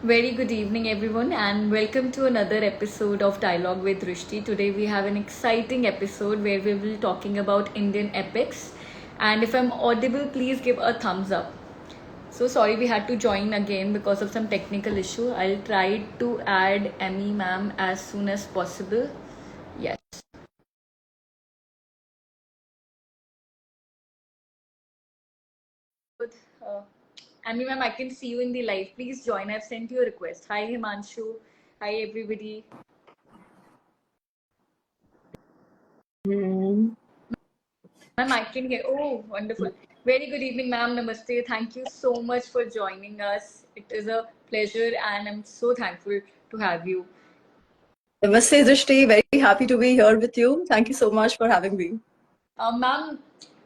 Very good evening, everyone, and welcome to another episode of Dialogue with Drishti. Today, we have an exciting episode where we will be talking about Indian epics. And if I'm audible, please give a thumbs up. So sorry we had to join again because of some technical issue. I'll try to add Emmy ma'am as soon as possible. Yes. Good. Emmy ma'am, I can see you in the live. Please join. I've sent you a request. Hi Himanshu. Hi everybody. Hmm. Ma'am, I can hear. Oh, wonderful. Very good evening, ma'am. Namaste. Thank you so much for joining us. It is a pleasure, and I'm so thankful to have you. Namaste, Drishti. Very happy to be here with you. Thank you so much for having me. Ma'am,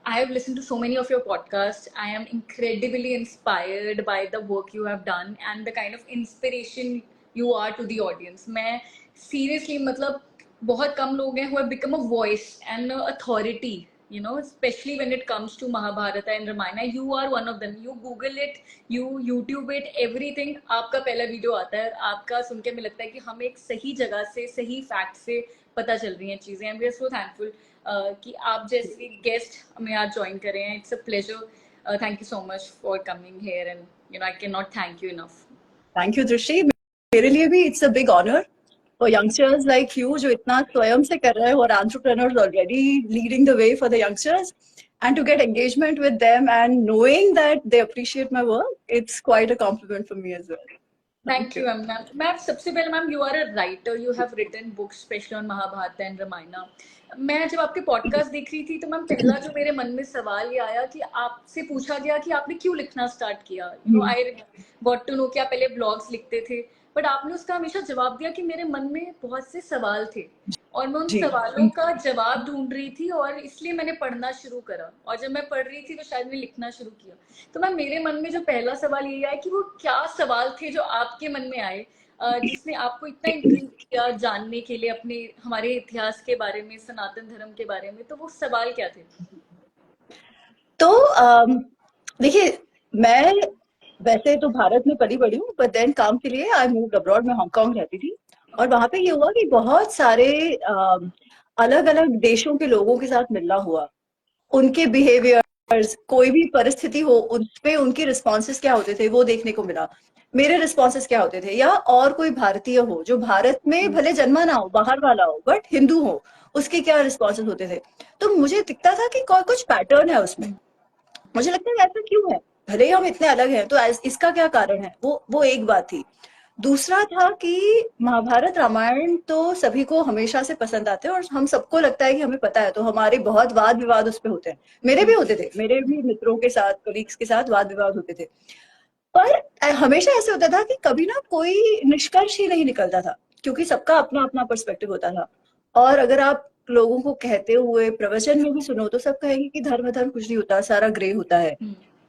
I have listened to so many of your podcasts. I am incredibly inspired by the work you have done and the kind of inspiration you are to the audience. मैं seriously मतलब बहुत कम लोग हैं who have become a voice and a authority, you know, especially when it comes to Mahabharata and Ramayana. You are one of them. You Google it, you YouTube it, everything. आपका पहला video आता है, आपका सुन के मुझे लगता है कि हम एक सही जगह से सही फैक्ट से पता चल रही हैं चीजें. And we are so thankful कि आप जैसे गेस्ट हमें आज ज्वाइन कर रहे हैं. It's a pleasure. Thank you so much for coming here and you know I can not thank you enough. Thank you, Drishti. मेरे लिए भी it's a big honor for youngsters like you जो इतना स्वयं से कर रहे हो और entrepreneurs already leading the way for the youngsters and to get engagement with them and knowing that they appreciate my work, it's quite a compliment for me as well. Thank you, ma'am. Ma'am, सबसे पहले ma'am you are a writer. You have written books, especially on Mahabharata and Ramayana. मैं जब आपके podcast देख रही थी तो ma'am पहला जो मेरे मन में सवाल ये आया कि आपसे पूछा गया कि आपने क्यों लिखना स्टार्ट किया. You know I got to know कि आप पहले ब्लॉग्स लिखते थे, बट आपने उसका हमेशा जवाब दिया कि मेरे मन में बहुत से सवाल थे और मैं उन जी. सवालों का जवाब ढूंढ रही थी और इसलिए मैंने पढ़ना शुरू करा. और जब मैं पढ़ रही थी तो शायद मैंने लिखना शुरू किया. तो मैम मेरे मन में जो पहला सवाल ये आया कि वो क्या सवाल थे जो आपके मन में आए जिसने आपको इतना इंट्रीग किया जानने के लिए अपने हमारे इतिहास के बारे में, सनातन धर्म के बारे में. तो वो सवाल क्या थे? तो देखिए, मैं वैसे तो भारत में पली बड़ी हूँ, बट देन काम के लिए आई मूव्ड अब्रॉड. में हांगकांग रहती थी और वहां पे ये हुआ कि बहुत सारे अलग अलग देशों के लोगों के साथ मिलना हुआ. उनके बिहेवियर्स, कोई भी परिस्थिति हो उनपे उनके रिस्पॉन्सेस क्या होते थे वो देखने को मिला. मेरे रिस्पॉन्सेस क्या होते थे, या और कोई भारतीय हो जो भारत में भले जन्मा ना हो, बाहर वाला हो बट हिंदू हो, उसके क्या रिस्पॉन्सेस होते थे. तो मुझे दिखता था कि कुछ पैटर्न है उसमें. मुझे लगता है ऐसा क्यों है, भले ही हम इतने अलग हैं तो इसका क्या कारण है. वो एक बात थी. दूसरा था कि महाभारत रामायण तो सभी को हमेशा से पसंद आते हैं और हम सबको लगता है कि हमें पता है, तो हमारे बहुत वाद विवाद उस पे होते हैं. मेरे भी होते थे, मेरे भी मित्रों के साथ, कलीग्स के साथ वाद विवाद होते थे. पर हमेशा ऐसे होता था कि कभी ना कोई निष्कर्ष ही नहीं निकलता था, क्योंकि सबका अपना अपना पर्सपेक्टिव होता था. और अगर आप लोगों को कहते हुए प्रवचन में भी सुनो तो सब कहेंगे कि धर्म धर्म कुछ नहीं होता, सारा ग्रे होता है.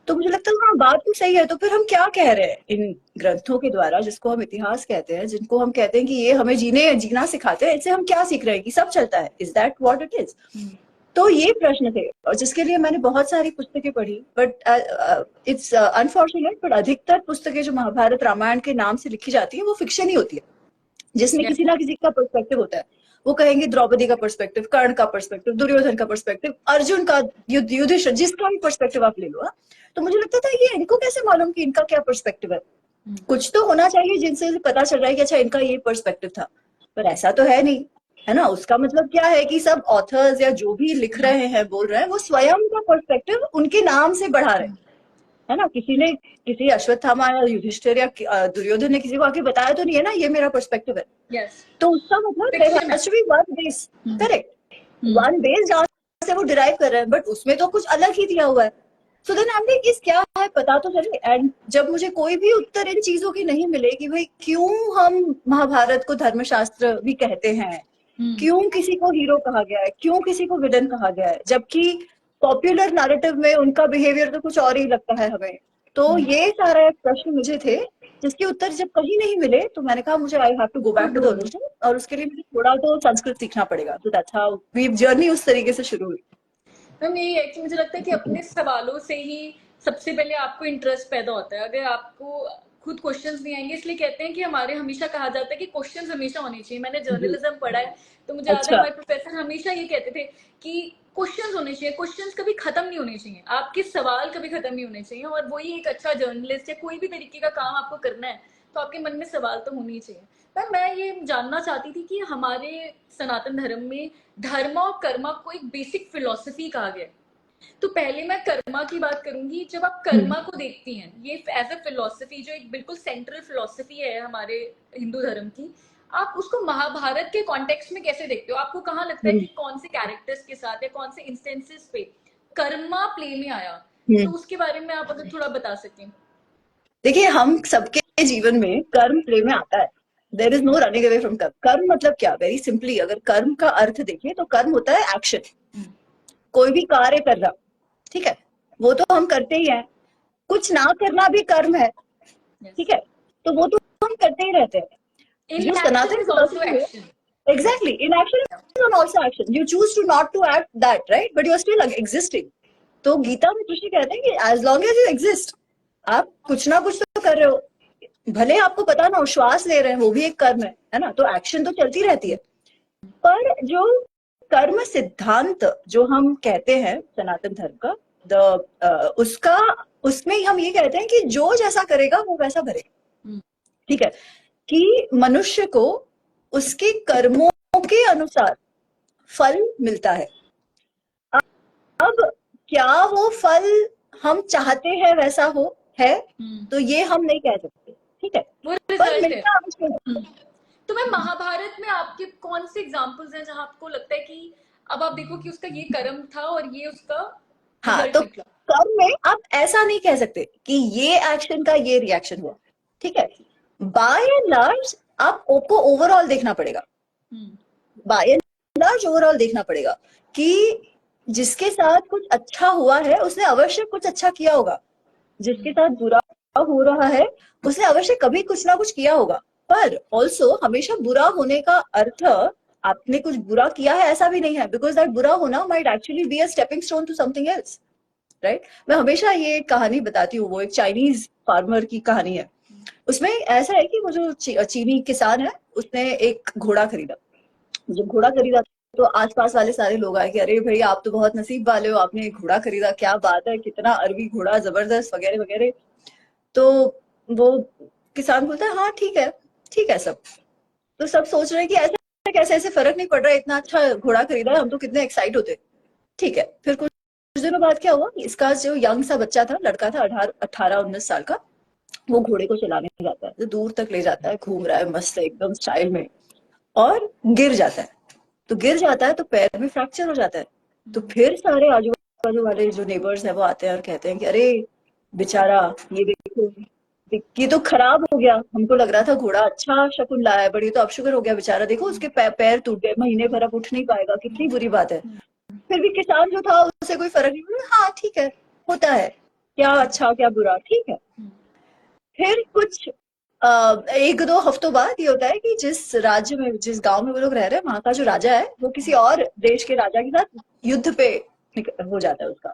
तो मुझे लगता है हाँ, बात तो सही है. तो फिर हम क्या कह रहे हैं इन ग्रंथों के द्वारा, जिसको हम इतिहास कहते हैं, जिनको हम कहते हैं कि ये हमें जीना सिखाते हैं, इससे हम क्या सीख रहे हैं कि सब चलता है. Is that what it is? तो ये प्रश्न थे और जिसके लिए मैंने बहुत सारी पुस्तकें पढ़ी. बट इट्स अनफॉर्चुनेट, बट अधिकतर पुस्तकें जो महाभारत रामायण के नाम से लिखी जाती है वो फिक्शन ही होती है, जिसमें किसी ना किसी का पर्सपेक्टिव होता है. वो कहेंगे द्रौपदी का पर्सपेक्टिव, कर्ण का पर्सपेक्टिव, दुर्योधन का पर्सपेक्टिव, अर्जुन का, युधिष्ठिर, जिसका भी पर्सपेक्टिव आप ले लो. तो मुझे लगता था ये इनको कैसे मालूम कि इनका क्या पर्सपेक्टिव है. कुछ तो होना चाहिए जिनसे पता चल रहा है कि अच्छा इनका ये पर्सपेक्टिव था. पर ऐसा तो है नहीं, है ना. उसका मतलब क्या है कि सब ऑथर्स या जो भी लिख रहे हैं, बोल रहे हैं, वो स्वयं का पर्सपेक्टिव उनके नाम से बढ़ा रहे हैं, है ना. किसी अश्वत्थामा या युधिष्ठिर या दुर्योधन ने किसी को आके बताया तो नहीं है ना ये मेरा पर्सपेक्टिव है. yes. तो उसका मतलब there has to be one base, correct, one base जहाँ से वो डिराइव कर रहे हैं, बट उसमें तो कुछ अलग ही दिया हुआ है. So then I am like इस क्या है, पता तो चले. एंड जब मुझे कोई भी उत्तर इन चीजों की नहीं मिले कि भाई क्यों हम महाभारत को धर्मशास्त्र भी कहते हैं, क्यों किसी को हीरो कहा गया है, क्यों किसी को विलन कहा गया है, जबकि पॉपुलर नैरेटिव में उनका बिहेवियर तो कुछ और ही लगता है हमें. तो ये सारे प्रश्न मुझे थे जिसके उत्तर जब कहीं नहीं मिले तो मैंने कहा मुझे I have to go back to the origin, और उसके लिए मुझे थोड़ा तो संस्कृत सीखना पड़ेगा. तो दैट्स हाउ वी जर्नी उस तरीके से शुरू हुई. मैम यही है कि मुझे लगता है कि अपने सवालों से ही सबसे पहले आपको इंटरेस्ट पैदा होता है। अगर आपको खुद क्वेश्चंस नहीं आएंगे, इसलिए कहते हैं कि हमारे हमेशा कहा जाता है कि क्वेश्चंस हमेशा होने चाहिए। मैंने जी। जर्नलिज्म पढ़ा है, तो मुझे याद है अच्छा। हमारे प्रोफेसर हमेशा ये कहते थे कि क्वेश्चंस होने चाहिए, क्वेश्चंस कभी खत्म नहीं होने चाहिए, आपके सवाल कभी खत्म नहीं होने चाहिए। और वही एक अच्छा जर्नलिस्ट या कोई भी तरीके का काम आपको करना है, तो आपके मन में सवाल तो होने ही चाहिए। पर मैं ये जानना चाहती थी कि हमारे सनातन धर्म में धर्म और कर्म को एक बेसिक फिलोसफी कहा गया है। तो पहले मैं कर्मा की बात करूंगी। जब आप कर्मा को देखती हैं, ये एज अ फिलोसफी जो एक बिल्कुल सेंट्रल फिलोसफी है हमारे हिंदू धर्म की, आप उसको महाभारत के कॉन्टेक्स्ट में कैसे देखते हो? आपको कहाँ लगता है हम्म। कि कौन से कैरेक्टर्स के साथ या कौन से इंस्टेंसेस पे कर्मा प्ले में आया? तो हम्म। उसके बारे में आप अगर थोड़ा बता सकें। देखिए, हम सबके जीवन में कर्म प्ले में आता है। There is no running away from karma. कर्म मतलब क्या? वेरी सिंपली अगर कर्म का अर्थ देखें तो कर्म होता है एक्शन। कोई भी कार्य करना, ठीक है, वो तो हम करते ही हैं। कुछ ना करना भी कर्म है, ठीक है, तो वो तो हम करते ही रहते हैं। जो inaction Sanatan is also philosophy है, action. exactly, inaction is also action. You choose to not to act that, right? But you are still existing. तो गीता में कृष्ण कहते हैं कि as long as you exist, आप कुछ ना कुछ तो कर रहे हो। भले आपको पता ना हो, श्वास ले रहे हैं, वो भी एक कर्म है ना? तो एक्शन तो चलती रहती है। पर जो कर्म सिद्धांत जो हम कहते हैं सनातन धर्म का, उसका, उसमें हम ये कहते हैं कि जो जैसा करेगा वो वैसा भरेगा, ठीक है, कि मनुष्य को उसके कर्मों के अनुसार फल मिलता है। अब क्या वो फल हम चाहते हैं वैसा हो है, तो ये हम नहीं कह सकते, ठीक है, वो पर रिजल्ट है। मिलता अवश्य। तो मैं महाभारत में आपके कौन से एग्जाम्पल्स हैं जहां आपको लगता है कि अब आप देखो कि उसका ये कर्म था और ये उसका हाँ, रिजल्ट तो निकला? कर्म में आप ऐसा नहीं कह सकते कि ये एक्शन का ये रिएक्शन हुआ, ठीक है। बाय एंड लार्ज आपको ओवरऑल देखना पड़ेगा। बाय एंड लार्ज ओवरऑल देखना पड़ेगा कि जिसके साथ कुछ अच्छा हुआ है उसने अवश्य कुछ अच्छा किया होगा, जिसके साथ बुरा हो रहा है उसने अवश्य कभी कुछ ना कुछ किया होगा। पर ऑल्सो हमेशा बुरा होने का अर्थ आपने कुछ बुरा किया है ऐसा भी नहीं है, बिकॉज दैट बुरा होना might actually be a stepping stone to something else, right. मैं हमेशा ये कहानी बताती हूँ, वो एक चाइनीज फार्मर की कहानी है। उसमें ऐसा है कि वो जो चीनी किसान है, उसने एक घोड़ा खरीदा। जब घोड़ा खरीदा तो आसपास वाले सारे लोग आए कि अरे भाई आप तो बहुत नसीब वाले हो, आपने एक घोड़ा खरीदा, क्या बात है, कितना अरबी घोड़ा, जबरदस्त, वगैरह वगैरह। तो वो किसान बोलता है हाँ ठीक है सब। तो सब सोच रहे हैं कि ऐसे कैसे, ऐसे फर्क नहीं पड़ रहा है, इतना अच्छा घोड़ा खरीदा है, हम तो कितने एक्साइट होते। ठीक है, फिर कुछ दिनों बाद क्या हुआ, इसका जो यंग सा बच्चा था, लड़का था, 18-19 साल का, वो घोड़े को चलाने जाता है, तो दूर तक ले जाता है, घूम रहा है मस्त एकदम स्टाइल में, और गिर जाता है। तो गिर जाता है तो पैर में फ्रैक्चर हो जाता है। तो फिर सारे आजू बाजू वाले जो नेबर्स है वो आते हैं और कहते हैं कि अरे बेचारा, ये देखो, ये तो खराब हो गया, हमको लग रहा था घोड़ा अच्छा शकुन लाया है, बट ये तो अपशुकुन हो गया बेचारा, देखो उसके पैर टूट गए, महीने भर अब उठ नहीं पाएगा, कितनी बुरी बात है। फिर भी किसान जो था उसे कोई फर्क नहीं पड़ा, हाँ ठीक है, होता है, क्या अच्छा क्या बुरा, ठीक है। फिर कुछ 1-2 हफ्तों बाद ये होता है कि जिस राज्य में, जिस गांव में वो लोग रह रहे हैं, वहां का जो राजा है वो किसी और देश के राजा के साथ युद्ध पे हो जाता है उसका।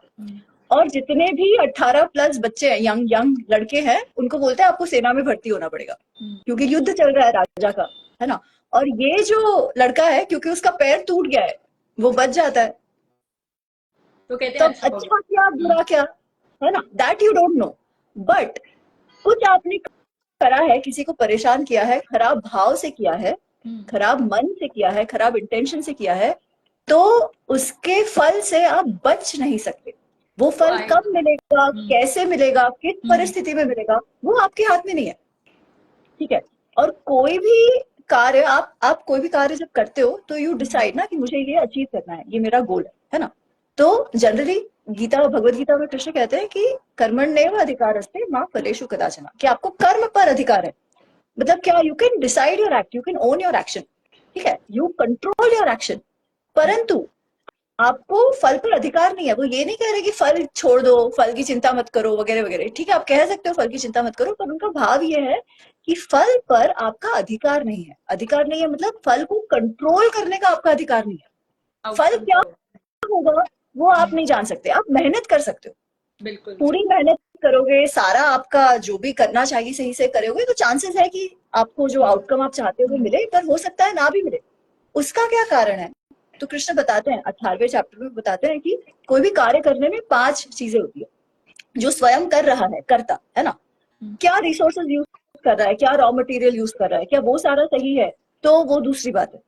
और जितने भी 18+ बच्चे हैं, यंग यंग लड़के हैं, उनको बोलते हैं आपको सेना में भर्ती होना पड़ेगा, क्योंकि युद्ध चल रहा है राजा का, है ना। और ये जो लड़का है, क्योंकि उसका पैर टूट गया है, वो बच जाता है। तो कहते हैं तब अच्छा हो अच्छा गया। क्या बुरा क्या, है ना, that you don't know. But कुछ आपने करा है, किसी को परेशान किया है, खराब भाव से किया है, खराब मन से किया है, खराब इंटेंशन से किया है, तो उसके फल से आप बच नहीं सकते। वो तो फल कब मिलेगा, कैसे मिलेगा, किस परिस्थिति में मिलेगा, वो आपके हाथ में नहीं है, ठीक है। और कोई भी कार्य, आप कोई भी कार्य जब करते हो तो यू डिसाइड ना कि मुझे ये अचीव करना है, ये मेरा गोल है ना। तो जनरली भगवत गीता में कृष्ण कहते हैं कि कर्मण्येव अधिकारस्ते मा फलेषु कदाचन, कि आपको कर्म पर अधिकार है। मतलब क्या, you can decide your act, you can own your action, ठीक है, यू कंट्रोल योर एक्शन, परंतु आपको फल पर अधिकार नहीं है। वो ये नहीं कह रहे कि फल छोड़ दो, फल की चिंता मत करो, वगैरह वगैरह, ठीक है, आप कह सकते हो फल की चिंता मत करो, पर उनका भाव ये है कि फल पर आपका अधिकार नहीं है। अधिकार नहीं है मतलब फल को कंट्रोल करने का आपका अधिकार नहीं है। फल क्या होगा वो आप नहीं जान सकते, आप मेहनत कर सकते हो, बिल्कुल। पूरी मेहनत करोगे, सारा आपका जो भी करना चाहिए सही से करोगे, तो चांसेस है कि आपको जो आउटकम आप चाहते हो वो मिले, पर हो सकता है ना भी मिले। उसका क्या कारण है? तो कृष्ण बताते हैं 18वें चैप्टर में, बताते हैं कि कोई भी कार्य करने में 5 चीजें होती है। जो स्वयं कर रहा है, करता है ना, क्या रिसोर्सेज यूज कर रहा है, क्या रॉ मटेरियल यूज कर रहा है, क्या वो सारा सही है, तो वो दूसरी बात है।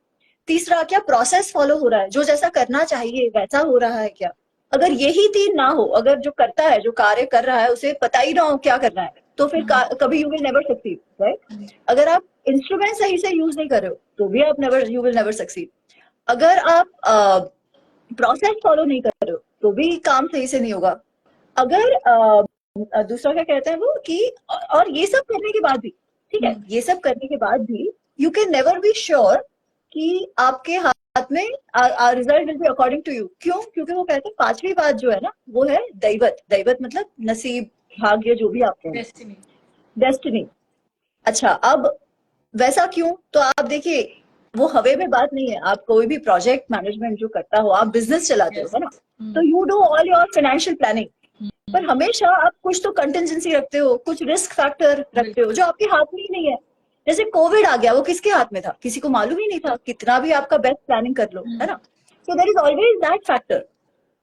तीसरा, क्या प्रोसेस फॉलो हो रहा है, जो जैसा करना चाहिए वैसा हो रहा है क्या। अगर यही 3 ना हो, अगर जो करता है, जो कार्य कर रहा है, उसे पता ही ना हो क्या करना है, तो फिर कभी you will never succeed, right. अगर आप इंस्ट्रूमेंट सही से यूज नहीं कर रहे हो, तो भी आप never, you will never succeed. अगर आप प्रोसेस फॉलो नहीं कर रहे हो, तो भी काम सही से नहीं होगा। अगर दूसरा क्या कहते हैं वो कि, और ये सब करने के बाद भी, ठीक है, ये सब करने के बाद भी you can never be sure कि आपके हाथ में result will be according to you. क्यों? क्योंकि वो कहते हैं 5वीं बात जो है ना, वो है दैवत। दैवत मतलब नसीब, भाग्य, जो भी आप कहें, डेस्टिनी। डेस्टिनी। अच्छा, अब वैसा क्यों? तो आप देखिए, वो हवे में बात नहीं है। आप कोई भी प्रोजेक्ट मैनेजमेंट जो करता हो, आप बिजनेस चलाते हो, यस। है ना, तो you do all your financial planning, पर हमेशा आप कुछ तो कंटिजेंसी रखते हो, कुछ रिस्क फैक्टर रखते हो, बिल्कुल। जो आपके हाथ में ही नहीं है। जैसे कोविड आ गया, वो किसके हाथ में था? किसी को मालूम ही नहीं था, कितना भी आपका बेस्ट प्लानिंग कर लो, है ना। So there is always that factor.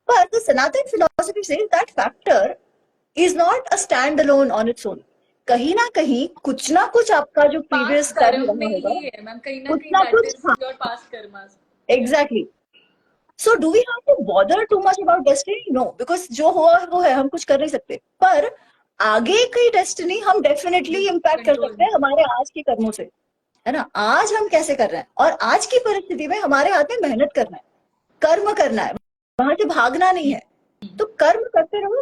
But the Sanatan philosophy says that factor is not a standalone on its own. कहीं ना कुछ आपका जो पास्ट प्रीवियस कर्म कर्म रहा में होगा, ही है मैम, कहीं ना कुछ कहीं ना दैट कुछ, इज हाँ, your past karmas. Exactly. So do we have to bother too much about destiny? No, because जो हुआ है वो है, हम कुछ कर नहीं सकते। पर आगे की डेस्टिनी हम डेफिनेटली इम्पैक्ट कर कंट्रोल सकते में। हैं हमारे आज के कर्मों से, है ना। आज हम कैसे कर रहे हैं, और आज की परिस्थिति में हमारे हाथ में मेहनत करना है, कर्म करना है, वहां से भागना नहीं है। तो कर्म करते रहो,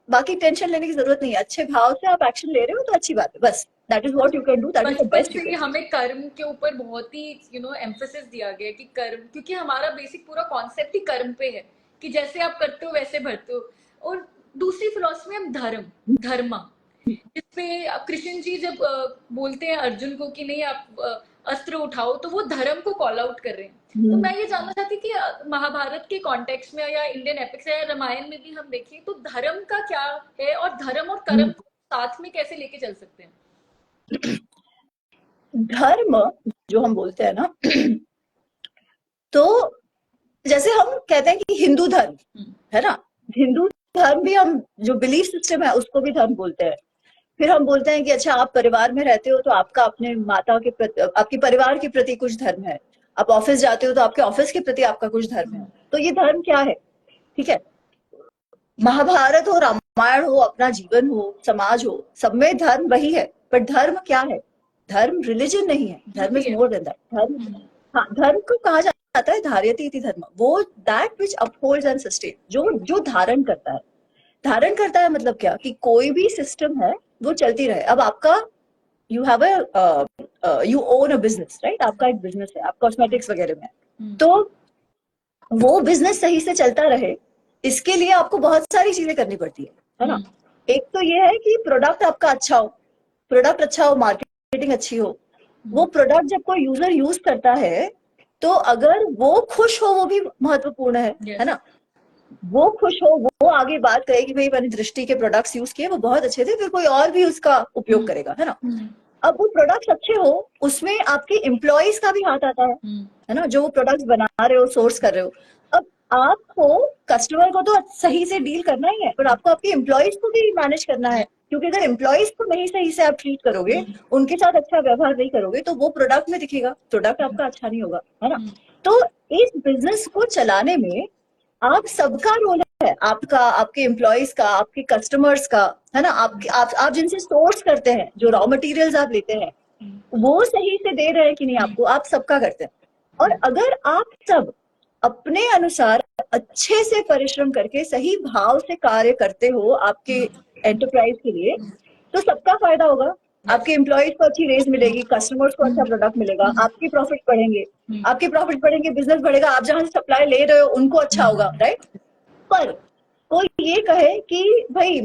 बाकी टेंशन लेने की जरूरत नहीं है। अच्छे भाव से आप एक्शन ले रहे हो तो अच्छी बात है, बस that is what you can do, that is the बचपन बेस्ट से यू ही कैन हमें कर्म के ऊपर बहुत ही एम्फेसिस दिया गया है कि कर्म, क्योंकि हमारा बेसिक पूरा कॉन्सेप्ट ही कर्म पे है कि जैसे आप करते हो वैसे भरते हो। और दूसरी फिलोसफी हम धर्म, डू। धर्मा, जिसपे अब कृष्ण जी जब बोलते हैं अर्जुन को कि नहीं आप अस्त्र उठाओ, तो वो धर्म को कॉल आउट कर रहे हैं। तो मैं ये जानना चाहती कि महाभारत के कॉन्टेक्स्ट में या इंडियन एपिक्स या रामायण में भी हम देखें तो धर्म का क्या है, और धर्म और कर्म को साथ में कैसे लेके चल सकते हैं? धर्म जो हम बोलते हैं ना, तो जैसे हम कहते हैं कि हिंदू धर्म, है ना, हिंदू धर्म भी, हम जो बिलीफ सिस्टम है उसको भी धर्म बोलते हैं। फिर हम बोलते हैं कि अच्छा, आप परिवार में रहते हो तो आपका अपने माता के प्रति, आपके परिवार के प्रति कुछ धर्म है। आप ऑफिस जाते हो तो आपके ऑफिस के प्रति आपका कुछ धर्म है। तो ये धर्म क्या है? ठीक है, महाभारत हो, रामायण हो, अपना जीवन हो, समाज हो, सब में धर्म वही है। पर धर्म क्या है? धर्म रिलीजन नहीं है, धर्म ड्यूटी इज है। More than that. धर्म, हाँ, धर्म को कहा जाता है धार्यते इति धर्म, वो that which upholds and sustain, जो जो धारण करता है। धारण करता है मतलब क्या, कि कोई भी सिस्टम है वो चलती रहे। अब आपका, you have you own a business, right, आपका एक बिजनेस है, आप कॉस्मेटिक्स वगैरह में है। तो वो बिजनेस सही से चलता रहे, इसके लिए आपको बहुत सारी चीजें करनी पड़ती है ना। एक तो ये है कि प्रोडक्ट आपका अच्छा हो, प्रोडक्ट अच्छा हो, मार्केटिंग अच्छी हो। वो प्रोडक्ट जब कोई यूजर यूज करता है, तो अगर वो खुश हो, वो भी महत्वपूर्ण है यस। ना। वो खुश हो, वो आगे बात करे कि भाई मैंने दृष्टि के प्रोडक्ट्स यूज किए, वो बहुत अच्छे थे, फिर कोई और भी उसका उपयोग करेगा, है ना। अब वो प्रोडक्ट्स अच्छे हो, उसमें आपके एम्प्लॉयज का भी हाथ आता है ना, जो वो प्रोडक्ट्स बना रहे हो, सोर्स कर रहे हो। अब आपको कस्टमर को तो सही से डील करना ही है, पर आपको आपके एम्प्लॉयज को भी मैनेज करना है, क्योंकि अगर एम्प्लॉयज को नहीं सही से आप ट्रीट करोगे, उनके साथ अच्छा व्यवहार नहीं करोगे, तो वो प्रोडक्ट में दिखेगा, प्रोडक्ट आपका अच्छा नहीं होगा, है ना। तो इस बिजनेस को चलाने में आप सबका रोल है, आपका, आपके एम्प्लॉयज का, आपके कस्टमर्स का, है ना। आप जिनसे सोर्स करते हैं, जो रॉ मटेरियल्स आप लेते हैं, वो सही से दे रहे हैं कि नहीं आपको, आप सबका करते हैं। और अगर आप सब अपने अनुसार अच्छे से परिश्रम करके सही भाव से कार्य करते हो आपके एंटरप्राइज के लिए, तो सबका फायदा होगा। आपके एम्प्लॉयज को अच्छी रेज मिलेगी, कस्टमर्स को अच्छा प्रोडक्ट मिलेगा, आपके प्रॉफिट बढ़ेंगे, आपके प्रॉफिट बढ़ेंगे, बिजनेस बढ़ेगा, आप जहां से सप्लाई ले रहे हो उनको अच्छा होगा, राइट। पर कोई ये कहे कि भाई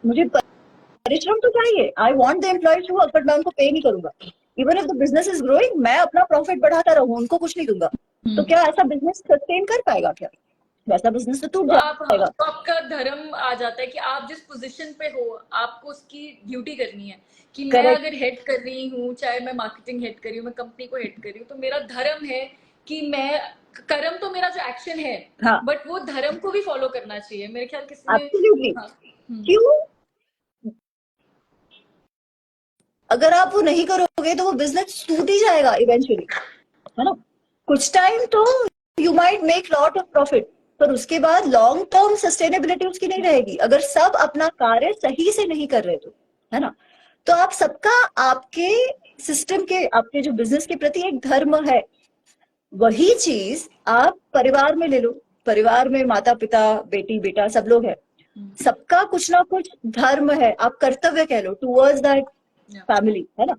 मुझे परिश्रम तो चाहिए, I want the employees to work, but मैं उनको पे नहीं करूंगा। Even if the business is growing, मैं अपना प्रॉफिट बढ़ाता रहूं, उनको कुछ नहीं दूंगा, तो क्या ऐसा बिजनेस सस्टेन कर पाएगा क्या? वैसा बिजनेस तो टूट तो आप, हाँ, जाएगा। तो आपका धर्म आ जाता है कि आप जिस पोजीशन पे हो आपको उसकी ड्यूटी करनी है। कि मैं करेक्ट। अगर हेड कर रही हूँ, चाहे मैं मार्केटिंग हेड कर रही हूँ, मैं कंपनी को हेड कर रही हूँ, तो मेरा धर्म है कि मैं, कर्म तो मेरा जो एक्शन है, हाँ, बट वो धर्म को भी फॉलो करना चाहिए मेरे ख्याल किसी ने। एब्सोल्युटली। हाँ। हम्म। क्यों? अगर आप वो नहीं करोगे तो वो बिजनेस टूट ही जाएगा इवेंचुअली, है ना? कुछ टाइम तो you might make lot of profit, पर उसके बाद लॉन्ग टर्म सस्टेनेबिलिटी उसकी नहीं रहेगी अगर सब अपना कार्य सही से नहीं कर रहे तो, है ना? तो आप सबका, आपके सिस्टम के, आपके जो बिजनेस के प्रति एक धर्म है, वही चीज आप परिवार में ले लो। परिवार में माता पिता बेटी बेटा सब लोग हैं, सबका कुछ ना कुछ धर्म है, आप कर्तव्य कह लो टूवर्ड्स दैट या। फैमिली, है ना?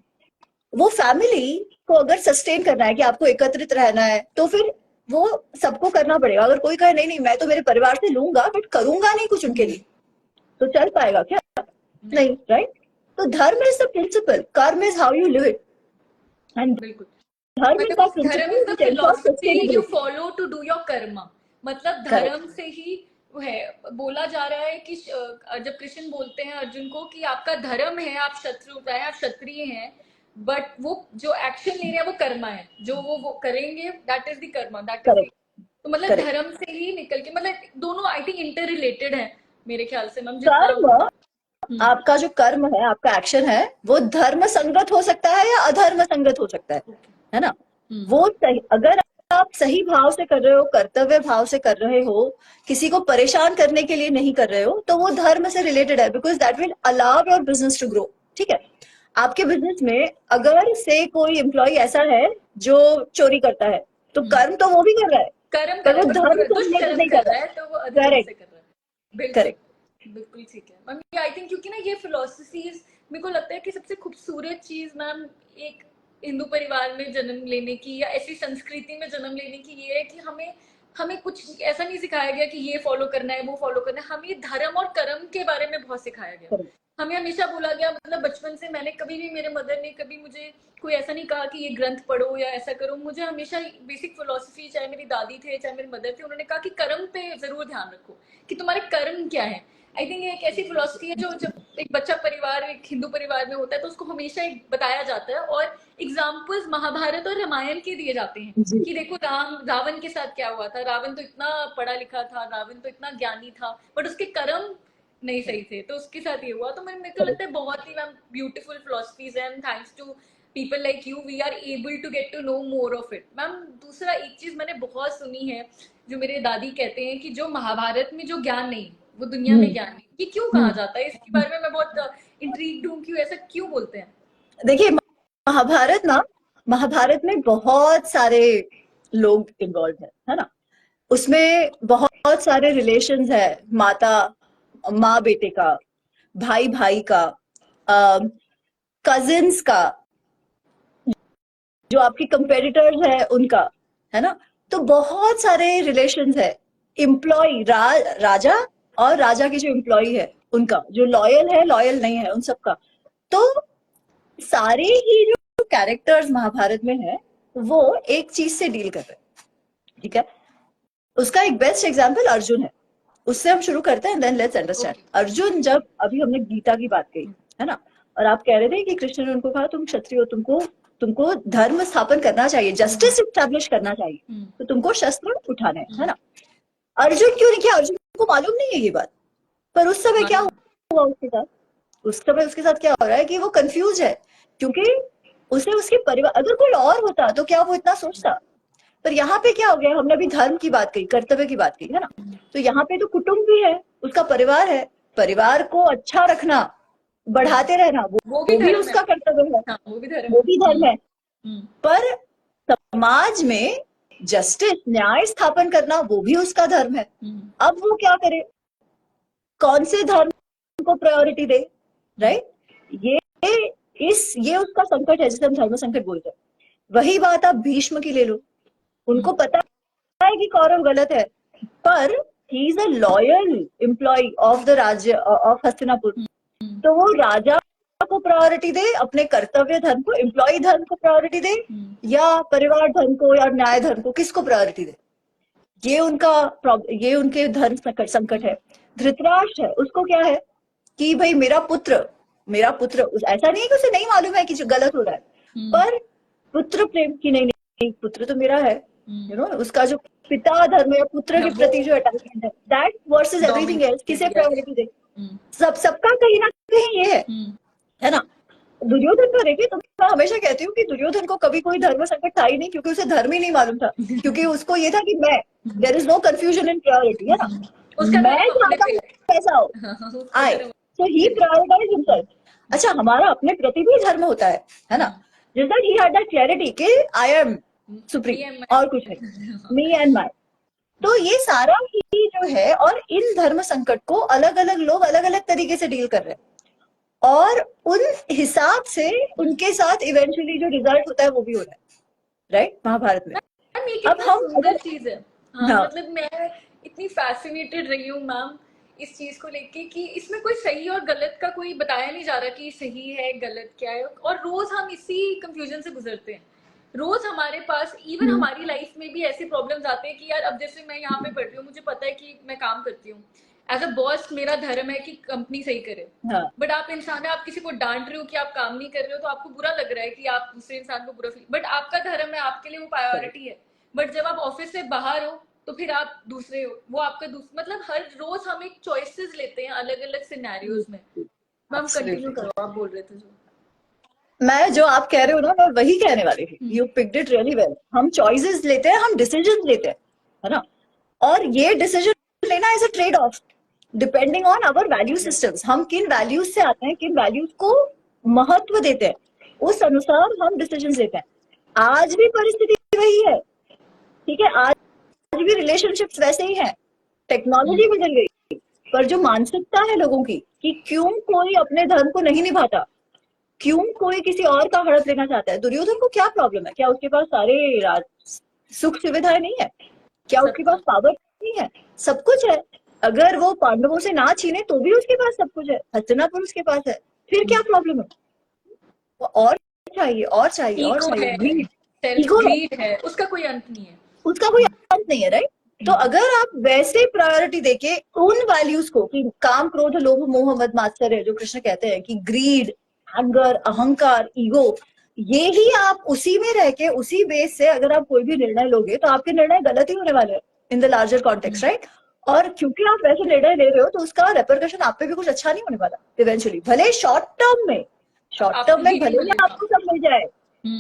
वो फैमिली को अगर सस्टेन करना है कि आपको एकत्रित रहना है, तो फिर वो सबको करना पड़ेगा। अगर कोई कहे नहीं नहीं मैं तो मेरे परिवार से लूंगा बट करूंगा नहीं कुछ उनके लिए, तो चल पाएगा क्या? नहीं। नहीं, राइट? तो dharma is the principle, karma is how you live it, and बिल्कुल। धर्म इज मतलब that dharma principle is the which ensures philosophy you sustainability. Follow to do your karma. मतलब करेक्ट। धर्म से ही वो है। बोला जा रहा है कि जब कृष्ण बोलते हैं अर्जुन को कि आपका धर्म है, आप शत्रु है, आप क्षत्रिय हैं, बट वो जो एक्शन ले रहे हैं वो कर्मा है, जो वो करेंगे that is the Karma, that is the. Correct. तो मतलब करेक्ट। धर्म से ही निकल के, मतलब दोनों आई थिंक इंटर रिलेटेड है मेरे ख्याल से मैम, जितना। कर्म, आपका जो कर्म है, आपका एक्शन है, वो धर्म संगत हो सकता है या अधर्म संगत हो सकता है ना? वो सही, अगर आप सही भाव से कर रहे हो, कर्तव्य भाव से कर रहे हो, किसी को परेशान करने के लिए नहीं कर रहे हो, तो वो धर्म से रिलेटेड है, because that will allow your business to grow. ठीक है? आपके बिजनेस में अगर से कोई एम्प्लॉय ऐसा है जो चोरी करता है, तो कर्म तो वो भी कर रहा है, कर्म कर पर रहा वो है, बट वो धर्म से दुष्ट रिलेटेड कर्म नहीं कर कर रहा रहा है, तो वो है। अधर्म करेक्ट। से कर रहा है। बिल्कुल। करेक्ट। बिल्कुल ठीक है मैम, आई थिंक क्योंकि ना ये फिलोसफीज, मेरे को लगता है कि सबसे खूबसूरत चीज मैम एक हिंदू परिवार में जन्म लेने की या ऐसी संस्कृति में जन्म लेने की ये है कि हमें हमें कुछ ऐसा नहीं सिखाया गया कि ये फॉलो करना है वो फॉलो करना है, हमें धर्म और कर्म के बारे में बहुत सिखाया गया। करेक्ट। हमें हमेशा बोला गया, मतलब बचपन से मैंने कभी भी, मेरे मदर ने कभी मुझे कोई ऐसा नहीं कहा कि ये ग्रंथ पढ़ो या ऐसा करो। मुझे हमेशा बेसिक फिलोसफी, चाहे मेरी दादी थे चाहे मेरी मदर थे, उन्होंने कहा कि कर्म पे जरूर ध्यान रखो कि तुम्हारे कर्म क्या है। आई थिंक ये एक ऐसी फिलोसफी है जो जब एक बच्चा परिवार, एक हिंदू परिवार में होता है तो उसको हमेशा एक बताया जाता है, और एग्जाम्पल्स महाभारत और रामायण के दिए जाते हैं जी। कि देखो रावण के साथ क्या हुआ था। रावण तो इतना पढ़ा लिखा था, रावण तो इतना ज्ञानी था, बट उसके कर्म नहीं सही थे, तो उसके साथ ये हुआ। तो मेरे को लगता है बहुत ही मैम ब्यूटीफुल फिलोसफीज है, and thanks to people like you we are able to get to know more of it. Ma'am दूसरा एक चीज मैंने बहुत सुनी है, जो मेरे दादी कहते हैं कि जो महाभारत में जो ज्ञान नहीं, वो दुनिया में हम्म। ज्ञान नहीं, ये क्यों कहा हम्म। जाता है? इसके बारे में मैं बहुत इंट्रीग्ड हूँ, क्यों ऐसा क्यों बोलते हैं? देखिए, महाभारत ना, महाभारत में बहुत सारे लोग इन्वॉल्व है ना? उसमें बहुत सारे रिलेशंस है, माता माँ बेटे का, भाई भाई का, कजिन्स का, जो आपके कंपेटिटर्स है उनका, है ना? तो बहुत सारे रिलेशंस है। एम्प्लॉय राजा, और राजा के जो एम्प्लॉय है उनका, जो लॉयल है लॉयल नहीं है, उन सबका। तो सारे ही जो कैरेक्टर्स महाभारत में है, वो एक चीज से डील कर रहे हैं। ठीक है? उसका एक बेस्ट एग्जांपल अर्जुन है। उससे हम शुरू करते हैं, then let's understand. Okay. Arjun, जब अभी हमने गीता की बात कही, है ना? और आप कह रहे थे कि कृष्ण ने उनको कहा तुम क्षत्रिय हो, तुमको तुमको धर्म स्थापन करना चाहिए, जस्टिस स्टैब्लिश करना चाहिए, तो तुमको शस्त्र उठाने हैं, है ना? अर्जुन क्यों नहीं किया? अर्जुन को मालूम नहीं है ये बात। पर उस समय क्या हुआ उसके साथ? उस समय उसके साथ क्या हो रहा है कि वो कंफ्यूज है, क्योंकि उसे उसके परिवार, अगर कोई और होता तो क्या वो इतना सोचता? पर यहाँ पे क्या हो गया, हमने अभी धर्म की बात कही, कर्तव्य की बात कही, है ना? तो यहाँ पे तो कुटुंब भी है, उसका परिवार है, परिवार को अच्छा रखना, बढ़ाते रहना, वो भी वो भी धर्म है। उसका कर्तव्य है, हाँ, वो भी धर्म वो है। भी धर्म है। हम्म। पर समाज में जस्टिस, न्याय स्थापन करना, वो भी उसका धर्म है। हम्म। अब वो क्या करे, कौन से धर्म को प्रायोरिटी दे, राइट? ये ये उसका संकट है, जिसे हम धर्म संकट बोलते हैं। वही बात आप भीष्म की ले लो, उनको पता है कि कौरव गलत है, पर he is a loyal employee of the rajya of Hastinapur. तो वो राजा को प्रायोरिटी दे, अपने कर्तव्य धर्म को, एम्प्लॉय धर्म को प्रायोरिटी दे, या परिवार धर्म को, या न्याय धर्म को, किसको प्रायोरिटी दे? ये उनके धर्म संकट है। धृतराष्ट्र है, उसको क्या है कि भाई मेरा पुत्र ऐसा नहीं है कि उसे नहीं मालूम है कि जो गलत हो रहा है, पर पुत्र प्रेम की नहीं, पुत्र तो मेरा है, उसका जो पिता धर्म या पुत्र के प्रति जो अटैचमेंट है, दैट वर्सेस एवरीथिंग एल्स, किसे प्रायोरिटी दे, सबका कहीं ना कहीं ये है ना। दुर्योधन को देखिए, तो मैं हमेशा कहती हूँ कि दुर्योधन को कभी कोई धर्म संकट था ही नहीं, क्योंकि उसे धर्म ही नहीं मालूम था, क्योंकि उसको ये था कि मैं, there is no confusion in priority, है ना, मैं चाहता हूँ कैसा हो आए, सो ही प्रायोरिटाइज हिमसेल्फ। अच्छा, हमारा अपने प्रति भी धर्म होता है ना, जिस that he had that clarity कि आई एम सुप्रीम और कुछ नहीं, मी एंड माई। तो ये सारा ही जो है, और इन धर्म संकट को अलग अलग लोग अलग अलग तरीके से डील कर रहे हैं, और उन हिसाब से उनके साथ इवेंचुअली जो रिजल्ट होता है वो भी हो रहा है, राइट, महाभारत में। अब हम अगर चीज है, हाँ, मतलब मैं इतनी फैसिनेटेड रही हूँ मैम इस चीज को लेके कि इसमें कोई सही और गलत का कोई बताया नहीं जा रहा कि सही है गलत क्या है, और रोज हम इसी कंफ्यूजन से गुजरते हैं। रोज हमारे पास इवन हमारी लाइफ में भी ऐसे प्रॉब्लम्स आते हैं कि यार अब जैसे मैं यहाँ पे पढ़ रही हूँ, मुझे पता है कि मैं काम करती हूँ एज अ बॉस, मेरा धर्म है कि कंपनी सही करे, बट आप इंसान है, आप किसी को डांट रहे हो कि आप काम नहीं कर रहे हो, तो आपको बुरा लग रहा है कि आप दूसरे इंसान को बुरा फील, बट आपका धर्म है, आपके लिए वो प्रायोरिटी है। बट जब आप ऑफिस से बाहर हो तो फिर आप दूसरे हो, वो आपका मतलब हर रोज हम एक चॉइसेस लेते हैं अलग अलग सिनेरियोज में। मैम कंटिन्यू करो, आप बोल रहे थे जो मैं जो आप कह रहे हो ना, मैं वही कहने वाली थी, you picked it really well. हम चॉइसेस लेते हैं, हम डिसीजन लेते हैं, है ना, और ये डिसीजन लेना is a trade off depending on our value systems. हम किन वैल्यूज से आते हैं, किन वैल्यूज को महत्व देते हैं, उस अनुसार हम डिसीजन लेते हैं। आज भी परिस्थिति वही है, ठीक है, आज भी रिलेशनशिप्स वैसे ही हैं, टेक्नोलॉजी बदल गई, पर जो मानसिकता है लोगों की कि क्यों कोई अपने धर्म को नहीं निभाता, क्यों कोई किसी और का हड़प लेना चाहता है। दुर्योधन को क्या प्रॉब्लम है, क्या उसके पास सारे सुख सुविधाएं नहीं है, क्या उसके पास पावर नहीं है, सब कुछ है। अगर वो पांडवों से ना छीने तो भी उसके पास सब कुछ है, हस्तिनापुर उसके पास है, फिर क्या प्रॉब्लम है, और चाहिए और चाहिए और चाहिए, ग्रीड है, उसका कोई अंत नहीं है, उसका कोई अंत नहीं है, राइट। तो अगर आप वैसे प्रायोरिटी देके उन वैल्यूज को कि काम क्रोध लोभ मोह मद मात्सर्य, जो कृष्ण कहते हैं कि ग्रीड, एंगर, अहंकार, ईगो, ये ही आप उसी में रह के उसी बेस से अगर आप कोई भी निर्णय लोगे तो आपके निर्णय गलत ही होने वाले हैं in the larger context, right. और क्योंकि आप वैसे निर्णय ले रहे हो तो उसका रेपरकशन आप पे भी कुछ अच्छा नहीं होने वाला इवेंचुअली, भले शॉर्ट टर्म में भले ही आपको सब मिल जाए,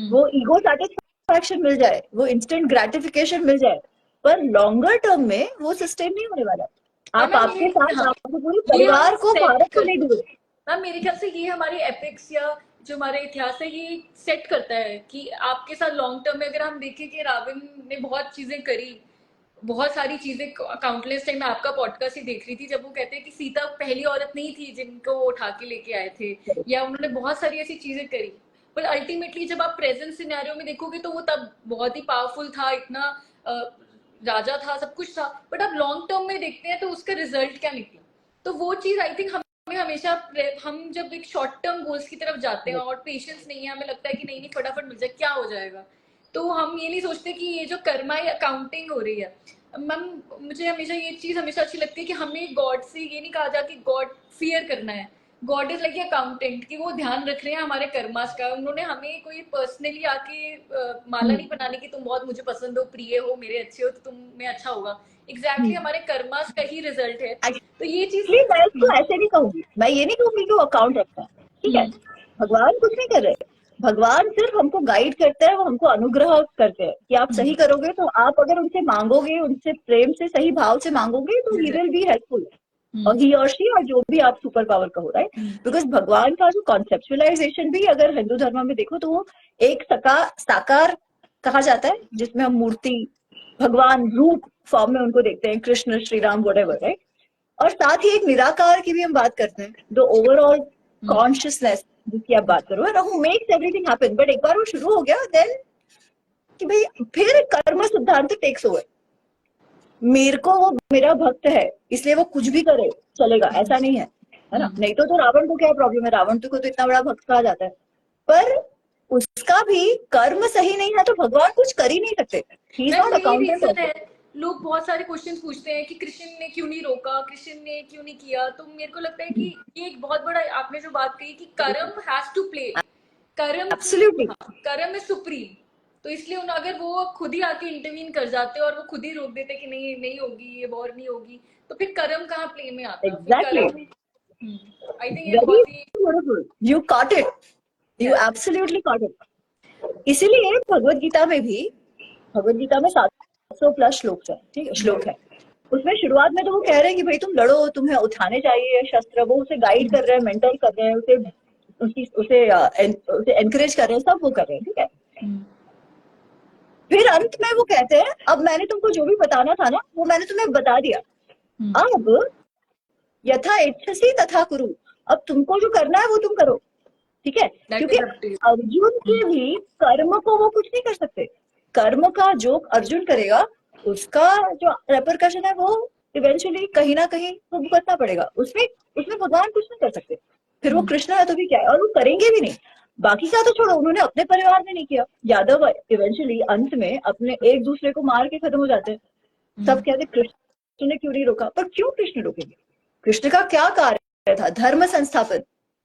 वो ईगो सेटिस्फैक्शन मिल जाए, वो इंस्टेंट ग्रेटिफिकेशन मिल जाए, पर लॉन्गर टर्म में वो सस्टेन नहीं होने वाला। आप आपके साथ आपके पूरे परिवार को, भारत को नहीं डूबे। मैम मेरे ख्याल से ये हमारी एपिक्स या जो हमारे इतिहास है ये सेट करता है कि आपके साथ लॉन्ग टर्म में अगर हम देखें कि रावण ने बहुत चीजें करी, बहुत सारी चीजें, काउंटलेस टाइम। मैं आपका पॉडकास्ट ही देख रही थी जब वो कहते हैं कि सीता पहली औरत नहीं थी जिनको वो उठा के लेके आए थे, या उन्होंने बहुत सारी ऐसी चीजें करी, पर अल्टीमेटली जब आप प्रेजेंट सिनेरियो में देखोगे तो वो तब बहुत ही पावरफुल था, इतना राजा था, सब कुछ था, बट आप लॉन्ग टर्म में देखते हैं तो उसका रिजल्ट क्या निकला। तो वो चीज आई थिंक हमें हमेशा, हम जब एक शॉर्ट टर्म गोल्स की तरफ जाते हैं और पेशेंस नहीं है, हमें लगता है कि नहीं नहीं फटाफट मिल जाए, क्या हो जाएगा, तो हम ये नहीं सोचते कि ये जो कर्मा या अकाउंटिंग हो रही है। मैम मुझे हमेशा ये चीज हमेशा अच्छी लगती है कि हमें गॉड से ये नहीं कहा जाता कि गॉड फियर करना है, गॉड इज लाइक अकाउंटेंट कि वो ध्यान रख रहे हैं हमारे कर्मास का। उन्होंने हमें कोई पर्सनली आके माला नहीं बनाने की तुम बहुत मुझे पसंद हो, प्रिय हो, मेरे अच्छे हो तो तुम में अच्छा होगा, एग्जैक्टली हमारे कर्मास का ही रिजल्ट है। तो ये चीज मैं इसको ऐसे नहीं कहूंगी, मैं ये नहीं कहूंगी कि वो अकाउंट रखता है, ठीक है, भगवान कुछ नहीं कर रहे, भगवान सिर्फ हमको गाइड करते हैं, वो हमको अनुग्रह करते हैं कि आप सही करोगे, तो आप अगर उनसे मांगोगे, उनसे प्रेम से सही भाव से मांगोगे तो ही विल बी हेल्पफुल, और ही और शी, और जो भी आप सुपर पावर कहो, राइट। बिकॉज भगवान का जो कॉन्सेप्चुअलाइजेशन भी अगर हिंदू धर्म में देखो तो वो एक साकार कहा जाता है, जिसमें हम मूर्ति, भगवान रूप फॉर्म में उनको देखते हैं, कृष्ण, श्री राम, व्हाटएवर, राइट। और साथ ही एक निराकार की भी हम बात करते हैं, द ओवरऑल कॉन्शियसनेस जिसकी आप बात करो, who makes everything happen. But एक बार वो शुरू हो गया देन कि भाई फिर कर्म सिद्धांत टेक्स ओवर, मेरे को वो मेरा भक्त है इसलिए वो कुछ भी करे चलेगा, ऐसा नहीं है ना। नहीं तो रावण को क्या प्रॉब्लम है, रावण को तो इतना बड़ा भक्त कहा जाता है, पर उसका भी कर्म सही नहीं है तो भगवान कुछ कर ही नहीं सकते। He is not accountant. लोग बहुत सारे क्वेश्चंस पूछते हैं कि कृष्ण ने क्यों नहीं रोका, कृष्ण ने क्यों नहीं किया। तो मेरे को लगता है कि ये एक बहुत बड़ा, आपने जो बात कही कि कर्म हैज टू प्ले, कर्म की, एब्सोल्युटली हाँ, कर्म इज सुप्रीम। तो इसलिए अगर वो खुद ही आके इंटरवीन कर जाते और वो खुद ही रोक देते कि नहीं नहीं होगी, ये वॉर नहीं होगी, तो फिर कर्म कहाँ प्ले में आता, फिर एग्जैक्टली कर्म। आई थिंक ये वेरी बहुत ही, beautiful, you caught it, you yes, absolutely caught it. इसीलिए भगवत गीता में भी, भगवत गीता में 700 प्लस श्लोक है, ठीक है, श्लोक है। उसमें शुरुआत में तो वो कह रहे हैं कि भाई तुम लड़ो, तुम्हें उठाने चाहिए शस्त्र, वो उसे गाइड कर रहे हैं, मेंटर कर रहे हैं, उसे एनकरेज कर रहे हैं, सब वो कर रहे हैं, ठीक है। फिर अंत में वो कहते हैं अब मैंने तुमको जो भी बताना था ना वो मैंने तुम्हें बता दिया, अब यथा इच्छसी तथा कुरु, अब तुमको जो करना है वो तुम करो, ठीक है। that क्योंकि is up to you. Arjun के भी कर्म को वो कुछ नहीं कर सकते, कर्म का जो अर्जुन करेगा उसका जो रेपरकशन है वो इवेंचुअली कहीं ना कहीं वो भुगतना पड़ेगा, उसमें उसमें भगवान कुछ नहीं कर सकते। फिर वो कृष्ण है तो भी क्या है, और वो करेंगे भी नहीं। बाकी का तो छोड़ो, उन्होंने अपने परिवार में नहीं किया, यादव इवेंचुअली अंत में अपने एक दूसरे को मार के खत्म हो जाते हैं। सब कहते कृष्ण ने क्यों नहीं रोका, पर क्यों कृष्ण रोकेंगे, कृष्ण का क्या कार्य था, धर्म संस्थापन।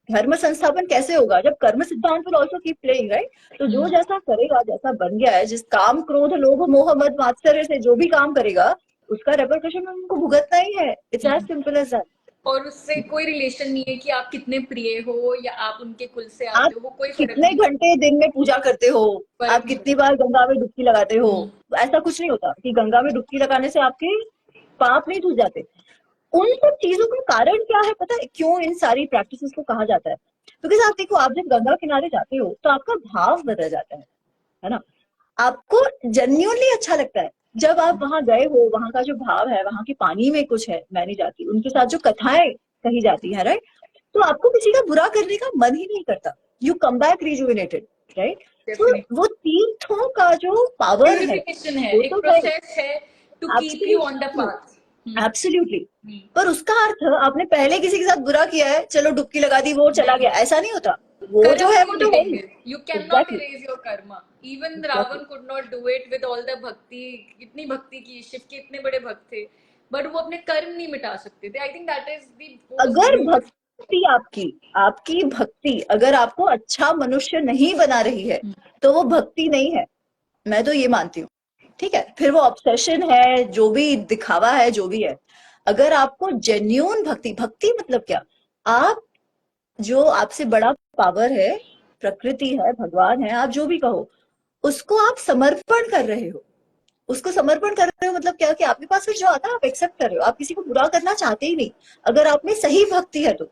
धर्म संस्थापन कैसे होगा जब कर्म सिद्धांत will also keep playing, right. तो जो जैसा करेगा, जैसा बन गया है, जिस काम क्रोध लोभ मोह मद मात्सर्य से जो भी काम करेगा उसका रेपरकशन उनको भुगतना ही है। It's as simple as that. और उससे कोई रिलेशन नहीं है कि आप कितने प्रिय हो या आप उनके कुल से आप आते हो, वो कोई फर्क कितने नहीं, घंटे दिन में पूजा करते हो, फर्क आप नहीं कितनी पड़ता। बार गंगा में डुबकी लगाते हो, ऐसा कुछ नहीं होता कि गंगा में डुबकी लगाने से आपके पाप नहीं धुल जाते। उन सब चीजों का कारण क्या है पता है, क्यों इन सारी प्रैक्टिसेस को कहा जाता है? क्योंकि आप देखो, आप जब गंगा किनारे जाते हो तो आपका भाव बदल जाता है ना। आपको जेन्युइनली अच्छा लगता है जब आप वहां गए हो, वहां का जो भाव है, वहां के पानी में कुछ है, मैं नहीं जाती, उनके साथ जो कथाएं कही जाती है, राइट। तो आपको किसी का बुरा करने का मन ही नहीं करता, you come back rejuvenated, right. तो डेफिनेटली वो तीर्थों का जो पावर है प्यूरिफिकेशन है, वो एक तो है, प्रोसेस है to keep you on the absolutely, path. Absolutely. पर उसका अर्थ आपने पहले किसी के साथ बुरा किया है, चलो डुबकी लगा दी, वो चला नहीं, गया, ऐसा नहीं होता। वो जो कर्म है नहीं वो तो है ही। मिटेंगे, you can not exactly, erase your karma. Even exactly. Ravan could not do it with all the bhakti, इतनी भक्ति की, शिव के इतने बड़े भक्त थे, बट वो अपने कर्म नहीं मिटा सकते थे। I think that is the most अगर ब्यूटीफुल। भक्ति आपकी आपकी भक्ति अगर आपको अच्छा मनुष्य नहीं बना रही है तो वो भक्ति नहीं है, मैं तो ये मानती हूँ, ठीक है। फिर वो ऑब्सेशन है, जो भी दिखावा है, जो भी है। अगर आपको जेन्यून भक्ति, भक्ति मतलब क्या, आप जो आपसे बड़ा पावर है, प्रकृति है, भगवान है, आप जो भी कहो, उसको आप समर्पण कर रहे हो, उसको समर्पण कर रहे हो मतलब क्या, कि आपके पास फिर जो आता है आप एक्सेप्ट कर रहे हो, आप किसी को बुरा करना चाहते ही नहीं, अगर आप में सही भक्ति है तो।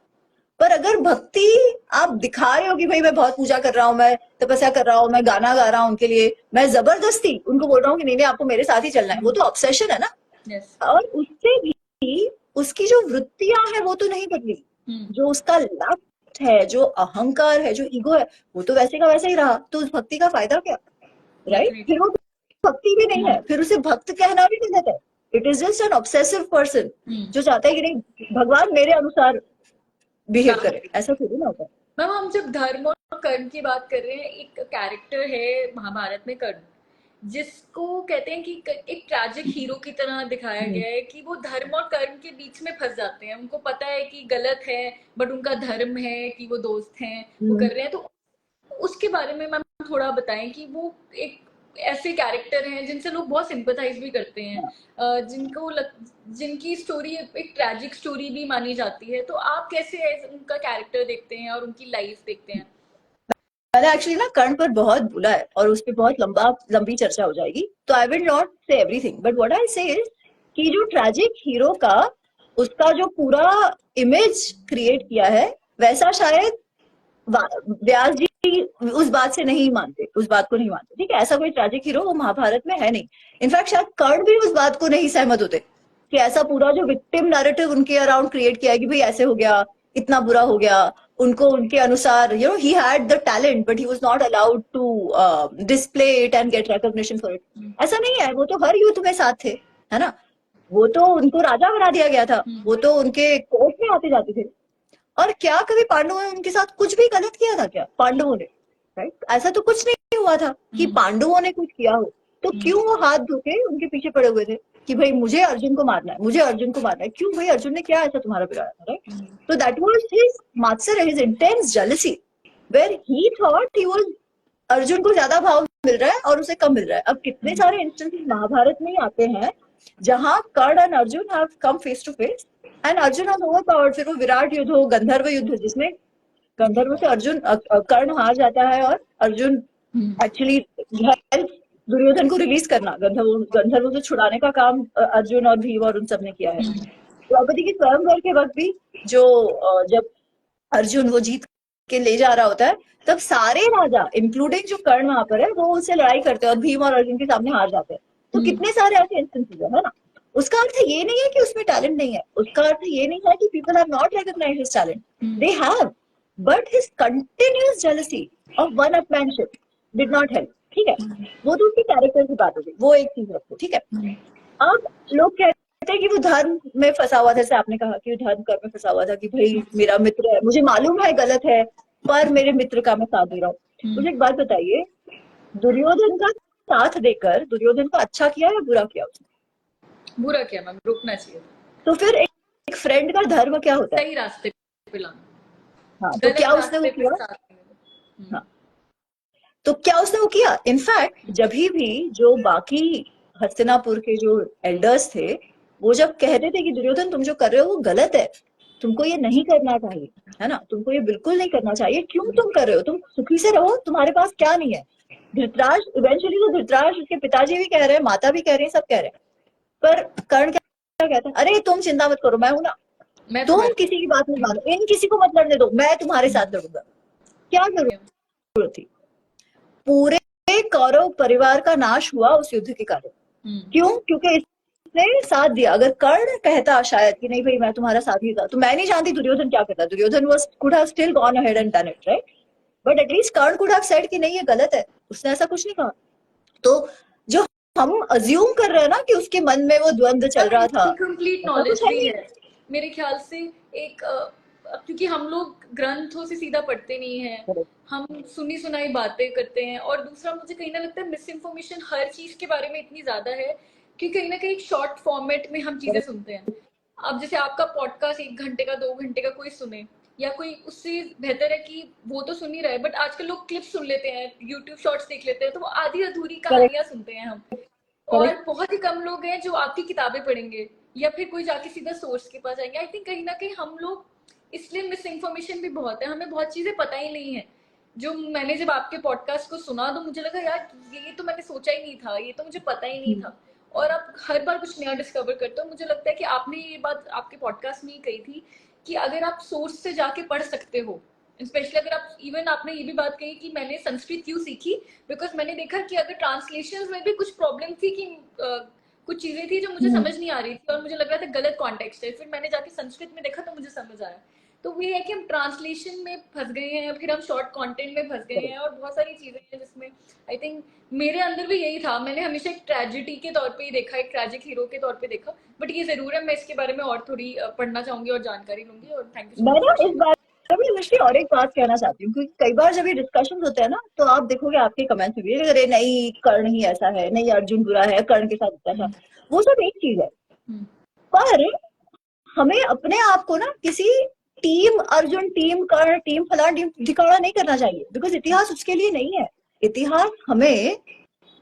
पर अगर भक्ति आप दिखा रहे हो कि भाई मैं बहुत पूजा कर रहा हूँ, मैं तपस्या कर रहा हूँ, मैं गाना गा रहा हूँ उनके लिए, मैं जबरदस्ती उनको बोल रहा हूँ कि नहीं नहीं आपको मेरे साथ ही चलना है, वो तो ऑब्सेशन है ना। यस, और उससे भी उसकी जो वृत्तियां हैं वो तो नहीं बदली, जो उसका लक्ष्य है, जो अहंकार है, जो ईगो है, वो तो वैसे का वैसे ही रहा, तो उस भक्ति का फायदा क्या, राइट। फिर वो भक्ति भी नहीं है, फिर उसे भक्त कहना भी गलत है। It is just an obsessive person जो चाहता है कि नहीं भगवान मेरे अनुसार बिहेव करे, ऐसा थोड़ी ना होता है। मैम हम जब धर्म और कर्म की बात कर रहे हैं, एक कैरेक्टर है महाभारत में कर्ण, जिसको कहते हैं कि एक ट्रैजिक हीरो की तरह दिखाया गया है कि वो धर्म और कर्म के बीच में फंस जाते हैं। उनको पता है कि गलत है, बट उनका धर्म है कि वो दोस्त हैं, वो कर रहे हैं। तो उसके बारे में मैम थोड़ा बताएं कि वो एक ऐसे कैरेक्टर हैं जिनसे लोग बहुत सिंपथाइज भी करते हैं, जिनकी स्टोरी एक ट्रैजिक स्टोरी भी मानी जाती है। तो आप कैसे उनका कैरेक्टर देखते हैं और उनकी लाइफ देखते हैं? मैंने एक्चुअली ना कर्ण पर बहुत बोला है और उस पर बहुत लंबी चर्चा हो जाएगी, तो आई विल नॉट से एवरीथिंग, बट व्हाट आई से इज कि जो ट्रैजिक हीरो का उसका जो पूरा इमेज क्रिएट किया है, वैसा शायद व्यास जी उस बात से नहीं मानते, उस बात को नहीं मानते, ठीक है। ऐसा कोई ट्रैजिक हीरो वो महाभारत में है नहीं। इनफैक्ट शायद कर्ण भी उस बात को नहीं सहमत होते कि ऐसा पूरा जो विक्टिम नैरेटिव उनके अराउंड क्रिएट किया है कि भाई ऐसे हो गया, इतना बुरा हो गया, उनको उनके अनुसार you know he had the talent but he was not allowed to display it and get recognition for it. ऐसा नहीं है, वो तो हर युद्ध में साथ थे, है ना। वो तो उनको राजा बना दिया गया था, वो तो उनके कोर्ट में आते जाते थे। और क्या कभी पांडवों ने उनके साथ कुछ भी गलत किया था क्या, पांडवों ने, राइट। ऐसा तो कुछ नहीं हुआ था कि पांडवों ने कुछ किया हो, तो क्यों वो हाथ धो के उनके पीछे पड़े हुए थे। कि भाई मुझे अर्जुन को मारना है, मुझे अर्जुन को मारना है। क्यों भाई, अर्जुन ने क्या ऐसा तुम्हारा बिगाड़ा था, राइट? तो that was his matsarya, his intense jealousy, where he thought he was, Arjun को ज्यादा भाव मिल रहा है और उसे कम मिल रहा है। अब कितने सारे इंस्टेंसेस महाभारत में ही आते हैं जहां Karna and Arjun have come face to face and Arjun has overpowered. फिर वो विराट युद्ध हो, गंधर्व युद्ध, जिसमें गंधर्व से अर्जुन कर्ण हार जाता है और अर्जुन एक्चुअली दुर्योधन को रिलीज करना, गंधर्वों से छुड़ाने का काम अर्जुन और भीम और उन सब ने किया है। द्रौपदी की स्वयंवर के वक्त भी जो जब अर्जुन वो जीत के ले जा रहा होता है, तब सारे राजा इंक्लूडिंग जो कर्ण वहां पर है वो उससे लड़ाई करते हैं और भीम और अर्जुन के सामने हार जाते हैं। तो कितने सारे ऐसे इंस्टेंसेस है ना। उसका अर्थ ये नहीं है कि उसमें टैलेंट नहीं है, उसका अर्थ ये नहीं है कि people have not recognised his talent, they have, but his continuous jealousy of one upmanship did not help. ठीक है, वो तो उसकी कैरेक्टर की बात हो गई, वो एक चीज रखो, ठीक है। अब लोग कहते हैं कि वो धर्म में फंसा हुआ था, जैसे आपने कहा कि वो धर्म कर्म में फंसा हुआ था कि भाई मेरा मित्र है, मुझे मालूम है गलत है पर मेरे मित्र का मैं साथ दे रहा हूँ। मुझे एक बात बताइए, दुर्योधन का साथ देकर दुर्योधन को अच्छा किया या बुरा किया उसने? बुरा किया मैम, रुकना चाहिए। तो फिर एक फ्रेंड का धर्म क्या होता है? सही रास्ते पे लाना। हाँ, तो क्या उसने वो किया? हाँ, तो क्या उसने वो किया? इनफैक्ट जब भी जो बाकी हस्तिनापुर के जो एल्डर्स थे वो जब कहते थे कि दुर्योधन तुम जो कर रहे हो वो गलत है, तुमको ये नहीं करना चाहिए, है ना, तुमको ये बिल्कुल नहीं करना चाहिए, क्यों तुम कर रहे हो, तुम सुखी से रहो, तुम्हारे पास क्या नहीं है। धृतराष्ट्र इवेंचुअली, तो धृतराष्ट्र, उसके पिताजी भी कह रहे हैं, माता भी कह रही है, सब कह रहे हैं, पर कर्ण क्या कहता है? अरे तुम चिंता मत करो, मैं हूं ना, तुम किसी की बात नहीं मानो, इन किसी को मत लड़ने दो, मैं तुम्हारे साथ लड़ूंगा। क्या जरूरत थी? पूरे कौरव परिवार का नाश हुआ उस युद्ध के कारण। क्यों? क्योंकि इसने साथ दिया। अगर कर्ण कहता शायद कि नहीं भाई मैं तुम्हारा साथी था, तो मैं नहीं जानती दुर्योधन क्या करता। Duryodhan was could have still gone ahead and done it, right? But at least Karna could have said कि नहीं ये गलत है, उसने ऐसा कुछ नहीं कहा। तो जो हम अज्यूम कर रहे हैं ना कि उसके मन में वो द्वंद्व चल रहा था, कंप्लीट नॉलेज भी है मेरे ख्याल से। एक क्योंकि हम लोग ग्रंथों से सीधा पढ़ते नहीं हैं, हम सुनी सुनाई बातें करते हैं। और दूसरा मुझे कहीं ना लगता है मिस इन्फॉर्मेशन हर चीज के बारे में इतनी ज्यादा है कि कहीं ना कहीं शॉर्ट फॉर्मेट में हम चीजें सुनते हैं। अब जैसे आपका पॉडकास्ट 1 घंटे का 2 घंटे का कोई सुने, या कोई उससे बेहतर है कि वो तो सुन ही रहा है, बट आजकल लोग क्लिप सुन लेते हैं, यूट्यूब शॉर्ट्स देख लेते हैं, तो वो आधी अधूरी कहानियां सुनते हैं हम। और बहुत ही कम लोग हैं जो आपकी किताबें पढ़ेंगे या फिर कोई जाके सीधा सोर्स के पास जाएंगे। आई थिंक कहीं ना कहीं हम लोग इसलिए मिस इन्फॉर्मेशन भी बहुत है, हमें बहुत चीजें पता ही नहीं है। जो मैंने जब आपके पॉडकास्ट को सुना तो मुझे लगा यार ये तो मैंने सोचा ही नहीं था, ये तो मुझे पता ही नहीं था। और आप हर बार कुछ नया डिस्कवर करते हो। मुझे लगता है कि आपने ये बात आपके पॉडकास्ट में ही कही थी कि अगर आप सोर्स से जाके पढ़ सकते हो, स्पेशली अगर आप, इवन आपने ये भी बात कही कि मैंने संस्कृत क्यों सीखी, बिकॉज मैंने देखा कि अगर ट्रांसलेशन में भी कुछ प्रॉब्लम थी कि कुछ चीजें थी जो मुझे समझ नहीं आ रही थी और मुझे लग रहा था गलत कॉन्टेक्स्ट है, फिर मैंने जाके संस्कृत में देखा तो मुझे समझ आया। तो ये है कि हम ट्रांसलेशन में फंस गए हैं, फिर हम शॉर्ट कंटेंट में फंस गए हैं और बहुत सारी चीजें हैं जिसमें आई थिंक मेरे अंदर भी यही था। मैंने हमेशा एक ट्रेजेडी के तौर पे ही देखा, एक ट्रैजिक हीरो के तौर पे देखा। बट ये जरूर है, मैं इसके बारे में और थोड़ी पढ़ना चाहूंगी और जानकारी लूंगी। और थैंक यू सो मच। इस बारे में और एक बात कहना चाहती हूँ, क्योंकि कई बार जब ये डिस्कशन होते हैं ना तो आप देखोगे आपके कमेंट्स में भी अरे नहीं कर्ण ही ऐसा है, नहीं अर्जुन बुरा है, कर्ण के साथ इतना था, वो सब एक चीज है। पर हमें अपने आप को ना किसी टीम अर्जुन, टीम कर्ण, टीम फलान, टीम ढिकाना नहीं करना चाहिए, बिकॉज इतिहास उसके लिए नहीं है। इतिहास हमें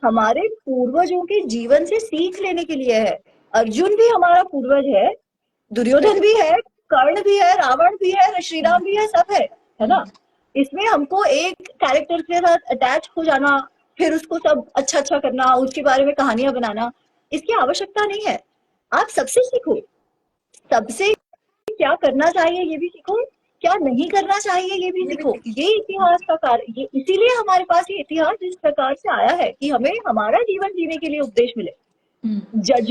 हमारे पूर्वजों के जीवन से सीख लेने के लिए है। अर्जुन भी हमारा पूर्वज है, दुर्योधन भी है, कर्ण भी है, रावण भी है, श्री राम भी है, सब है ना। इसमें हमको एक कैरेक्टर के साथ अटैच हो जाना, फिर उसको सब अच्छा अच्छा करना, उसके बारे में कहानियां बनाना, इसकी आवश्यकता नहीं है। आप सबसे सीखो, सबसे क्या करना चाहिए ये भी सीखो, क्या नहीं करना चाहिए ये भी सीखो। ये इतिहास का कार्य, ये इसीलिए हमारे पास ये इतिहास इस प्रकार से आया है कि हमें हमारा जीवन जीने के लिए उपदेश मिले।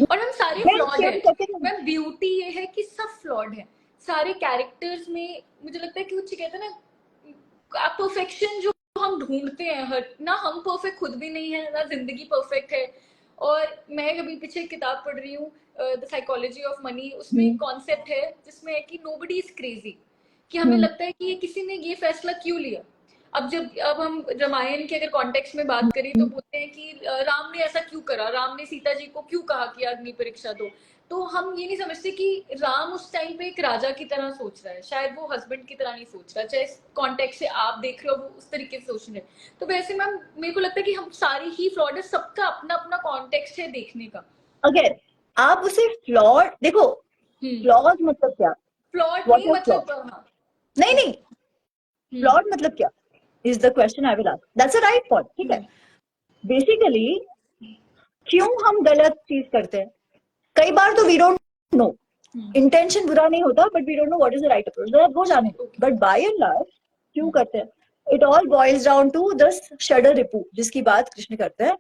और हम सारे फ्लॉड हैं मैम, ब्यूटी ये है कि सब फ्लॉड है सारे कैरेक्टर्स में। मुझे लगता है कि कुछ कहते हैं ना परफेक्शन जो हम ढूंढते हैं, हर ना हम परफेक्ट खुद भी नहीं है, ना जिंदगी परफेक्ट है। और मैं अभी पीछे किताब पढ़ रही हूँ द साइकोलॉजी ऑफ मनी, उसमें एक कॉन्सेप्ट है जिसमें है कि नोबडी इज क्रेजी, कि हमें लगता है कि ये किसी ने ये फैसला क्यों लिया। अब हम रामायण के अगर कॉन्टेक्स्ट में बात करें तो बोलते हैं कि राम ने ऐसा क्यों करा, राम ने सीता जी को क्यों कहा कि अग्नि परीक्षा दो। तो हम ये नहीं समझते कि राम उस टाइम पे एक राजा की तरह सोच रहा है, शायद वो हस्बैंड की तरह नहीं सोच रहा, चाहे कॉन्टेक्स्ट से आप देख रहे हो वो उस तरीके से सोच रहे हैं। तो वैसे मैम मेरे को लगता है कि हम सारी ही फ्लॉड है, सबका अपना अपना कॉन्टेक्स्ट है देखने का। अगर आप उसे फ्लॉड देखो, फ्लॉज मतलब क्या, फ्लॉड व्हाट नहीं इज मतलब फ्लॉ, नहीं नहीं, फ्लॉड मतलब क्या is the question I will ask, that's a right point, ठीक है। बेसिकली क्यों हम गलत चीज करते हैं, कई बार तो वी डोंट नो, इंटेंशन बुरा नहीं होता but we don't know what is the right approach, वो जाने, बट बाय एंड लार्ज क्यों करते हैं, it all boils down to the shad ripu जिसकी बात कृष्ण करते हैं,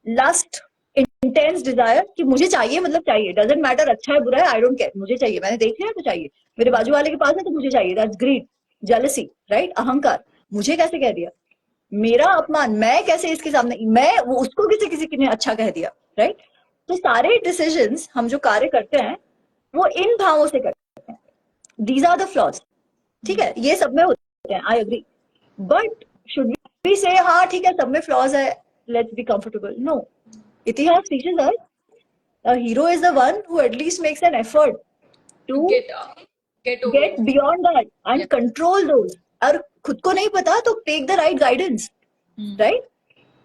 लास्ट इंटेंस डिजायर कि मुझे चाहिए मतलब चाहिए, डजंट मैटर अच्छा है बुरा है, आई डोंट केयर, मुझे चाहिए, मैंने देख लिया तो चाहिए, मेरे बाजू वाले के पास है तो मुझे चाहिए, दैट्स ग्रीड, जेलसी, राइट, अहंकार, मुझे कैसे कह दिया, मेरा अपमान, मैं कैसे इसके सामने, मैं वो उसको किसी किसी ने अच्छा कह दिया, राइट। तो सारे डिसीजंस हम जो कार्य करते हैं वो इन भावों से करते हैं, दीज आर द फ्लॉज, ठीक है, ये सब में होते हैं, I agree, but should we say हाँ ठीक है सब में फ्लॉज है, let's be comfortable, no, itihas teaches us a hero is the one who at least makes an effort to get over get beyond that and control those, और खुद को नहीं पता तो take the right guidance, right।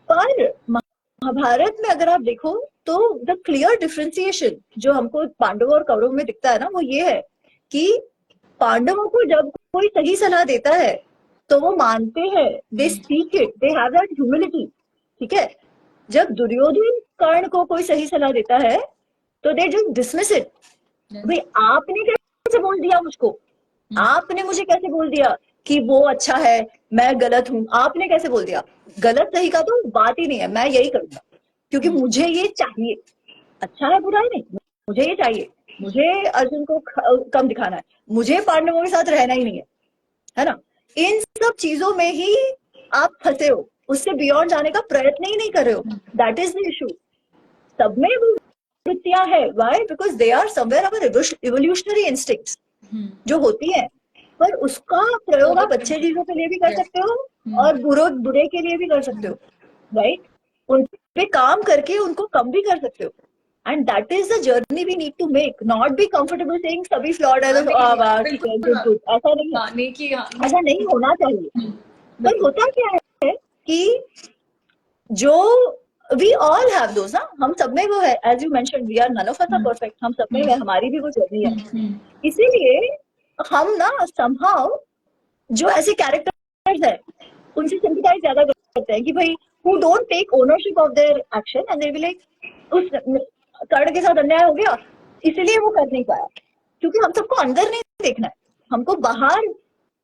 पर महाभारत में अगर आप देखो तो द क्लियर डिफरेंशिएशन जो हमको पांडवों और कौरवों में दिखता है ना, वो ये है कि पांडवों को जब कोई सही सलाह देता है तो वो मानते हैं, they speak it, they have that humility, ठीक है। जब दुर्योधन कर्ण को कोई सही सलाह देता है तो दे जस्ट डिसमिस इट, भाई आपने कैसे बोल दिया मुझको, आपने मुझे कैसे बोल दिया कि वो अच्छा है मैं गलत हूं, आपने कैसे बोल दिया, गलत सही का तो बात ही नहीं है, मैं यही करूंगा क्योंकि मुझे ये चाहिए, अच्छा है बुरा है नहीं, मुझे ये चाहिए, मुझे अर्जुन को कम दिखाना है, मुझे पांडवों के साथ रहना ही नहीं है ना, इन सब चीजों में ही आप फंसे हो, उससे बियॉन्ड जाने का प्रयत्न ही नहीं कर रहे हो, दैट इज द इशू। सब में वो वृत्तियां है, why, because they are somewhere our evolutionary instincts जो होती है, पर उसका प्रयोग आप अच्छे चीजों के लिए भी कर सकते हो और बुरे के लिए भी कर सकते हो, राइट, उन पे काम करके उनको कम भी कर सकते हो, and that is the journey we need to make, not be comfortable saying सभी फ्लॉड है तो ठीक है गुड गुड, ऐसा नहीं है, ऐसा नहीं होना चाहिए। पर होता क्या है कि जो वी ऑल हैव दोस ना, हम सब में वो है, as you mention we are none of us are perfect, हम सब में है, हमारी भी वो जर्नी है, इसीलिए हम ना समहाउ जो ऐसे कैरेक्टर्स है उनसे सिंपैथाइज ज्यादा करते हैं कि भाई who don't take ownership of their action and they will like उस कर्ण के साथ अन्याय हो गया इसलिए वो कर नहीं पाया, क्योंकि हम सबको अंदर नहीं देखना है, हमको बाहर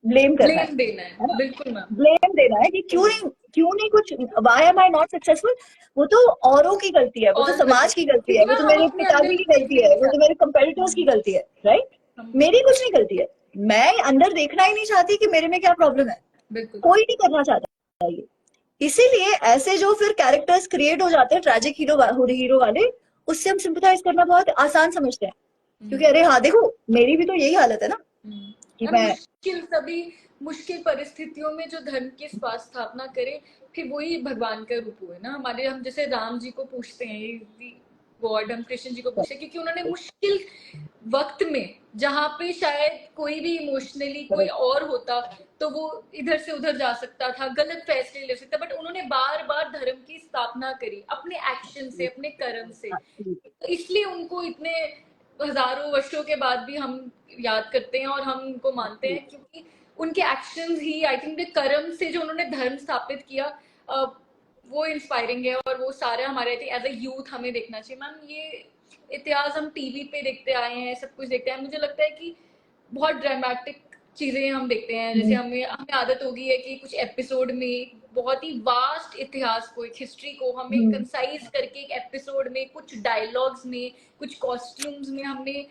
ब्लेम करना है, बिल्कुल मैम, ब्लेम देना है कि क्यों नहीं कुछ, why am I not successful, वो तो औरों की गलती है, वो तो समाज की गलती है, वो तो मेरे पिताजी की गलती है, वो तो मेरे कंपेटिटर्स की गलती है, राइट, मेरी कुछ नहीं गलती है, मैं अंदर देखना ही नहीं चाहती कि मेरे में क्या प्रॉब्लम है, कोई नहीं करना चाहता ये, इसीलिए ऐसे जो फिर कैरेक्टर्स क्रिएट हो जाते हैं ट्रैजिक हीरो वाले, उससे हम सिंपैथाइज करना बहुत आसान समझते हैं, क्योंकि अरे हाँ देखो मेरी भी तो यही हालत है ना कि मैं मुश्किल परिस्थितियों में जो धर्म की स्थापना करे, फिर वही भगवान का रूप हुए ना हमारे, हम जैसे राम जी को पूछते हैं गॉड, हम कृष्ण जी को पूछते हैं क्योंकि उन्होंने मुश्किल वक्त में जहाँ पे शायद कोई भी इमोशनली कोई और होता तो वो इधर से उधर जा सकता था, गलत फैसले ले सकता, बट उन्होंने बार बार धर्म की स्थापना करी अपने एक्शन से, अपने कर्म से, तो इसलिए उनको इतने हजारों वर्षों के बाद भी हम याद करते हैं और हम उनको मानते हैं, क्योंकि उनके एक्शंस ही, आई थिंक कर्म से जो उन्होंने धर्म स्थापित किया, वो इंस्पायरिंग है, और वो सारे हमारे एज अ यूथ हमें देखना चाहिए। मैम ये इतिहास हम टीवी पे देखते आए हैं, सब कुछ देखते हैं, मुझे लगता है कि बहुत ड्रामेटिक चीजें हम देखते हैं, जैसे हमें आदत हो गई है कि कुछ एपिसोड में बहुत ही वास्ट इतिहास को, एक हिस्ट्री को हमें कंसाइज करके एक एपिसोड में कुछ डायलॉग्स में कुछ कॉस्ट्यूम्स में हमने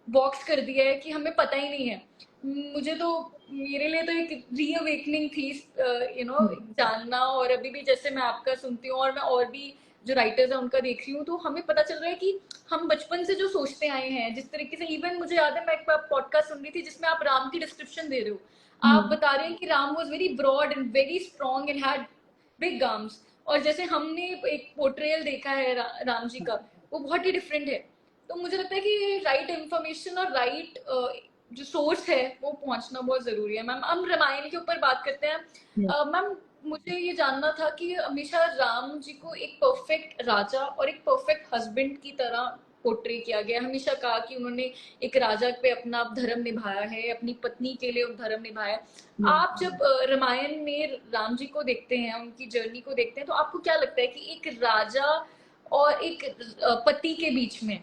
बॉक्स कर दिया है कि हमें पता ही नहीं है। मुझे तो, मेरे लिए तो एक रीअवेकनिंग थी जानना, और अभी भी जैसे मैं आपका सुनती हूँ और मैं और भी जो राइटर्स है उनका देख रही हूँ, तो हमें पता चल रहा है कि हम बचपन से जो सोचते आए हैं जिस तरीके से, इवन मुझे याद है मैं एक पॉडकास्ट सुन रही थी जिसमें आप राम की डिस्क्रिप्शन दे रहे हो, आप बता रहे हैं कि Ram was very broad and very strong and had big arms, और जैसे हमने एक पोर्ट्रेयल देखा है राम जी का, वो बहुत ही डिफरेंट है। तो मुझे लगता है कि राइट इंफॉर्मेशन और राइट जो सोर्स है वो पहुंचना बहुत जरूरी है। मैम हम रामायण के ऊपर बात करते हैं। मैम मुझे ये जानना था कि हमेशा राम जी को एक परफेक्ट राजा और एक परफेक्ट हस्बैंड की तरह पोर्ट्रे किया गया। हमेशा कहा कि उन्होंने एक राजा पे अपना धर्म निभाया है, अपनी पत्नी के लिए धर्म निभाया है। आप जब रामायण में राम जी को देखते हैं, उनकी जर्नी को देखते हैं, तो आपको क्या लगता है कि एक राजा और एक पति के बीच में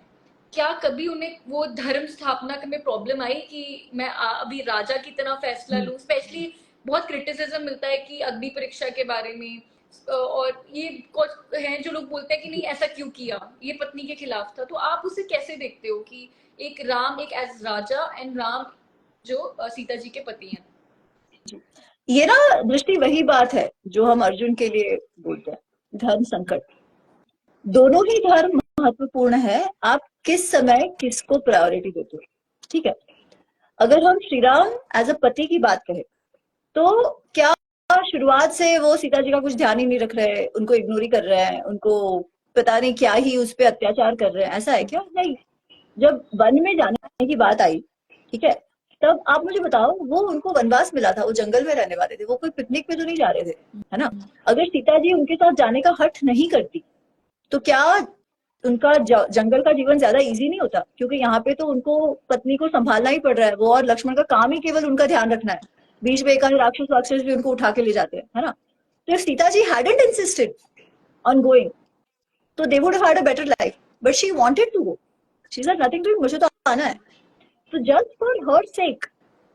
क्या कभी उन्हें वो धर्म स्थापना में प्रॉब्लम आई कि मैं अभी राजा की तरह फैसला लूं? स्पेशली बहुत क्रिटिसिज्म मिलता है कि अग्नि परीक्षा के बारे में, और ये कुछ हैं जो लोग बोलते हैं कि नहीं ऐसा क्यों किया, ये पत्नी के खिलाफ था। तो आप उसे कैसे देखते हो कि एक राम एक एज राजा एंड राम जो सीता जी के पति हैं? ये ना दृष्टि वही बात है जो हम अर्जुन के लिए बोलते हैं, धर्म संकट। दोनों ही धर्म महत्वपूर्ण है, आप किस समय किसको प्रायोरिटी देते हो। ठीक है, अगर हम श्री राम एज अ पति की बात करें तो क्या शुरुआत से वो सीता जी का कुछ ध्यान ही नहीं रख रहे, उनको इग्नोर ही कर रहे हैं, उनको पता नहीं क्या ही उस पर अत्याचार कर रहे हैं, ऐसा है क्या? नहीं। जब वन में जाने की बात आई, ठीक है, तब आप मुझे बताओ, वो उनको वनवास मिला था, वो जंगल में रहने वाले थे, वो कोई पिकनिक पे तो नहीं जा रहे थे, है ना? अगर सीता जी उनके साथ जाने का हठ नहीं करती तो क्या उनका जंगल का जीवन ज्यादा इजी नहीं होता? क्योंकि यहाँ पे तो उनको पत्नी को संभालना ही पड़ रहा है, वो और लक्ष्मण का काम ही केवल उनका ध्यान रखना है। बीच में एक राक्षस वाक्षस भी उनको उठा के ले जाते हैं, है ना? तो Sita ji hadn't insisted on going, तो they would have had a better life, but she wanted to go. She said nothing to him, मुझे तो आना है। तो just for her sake,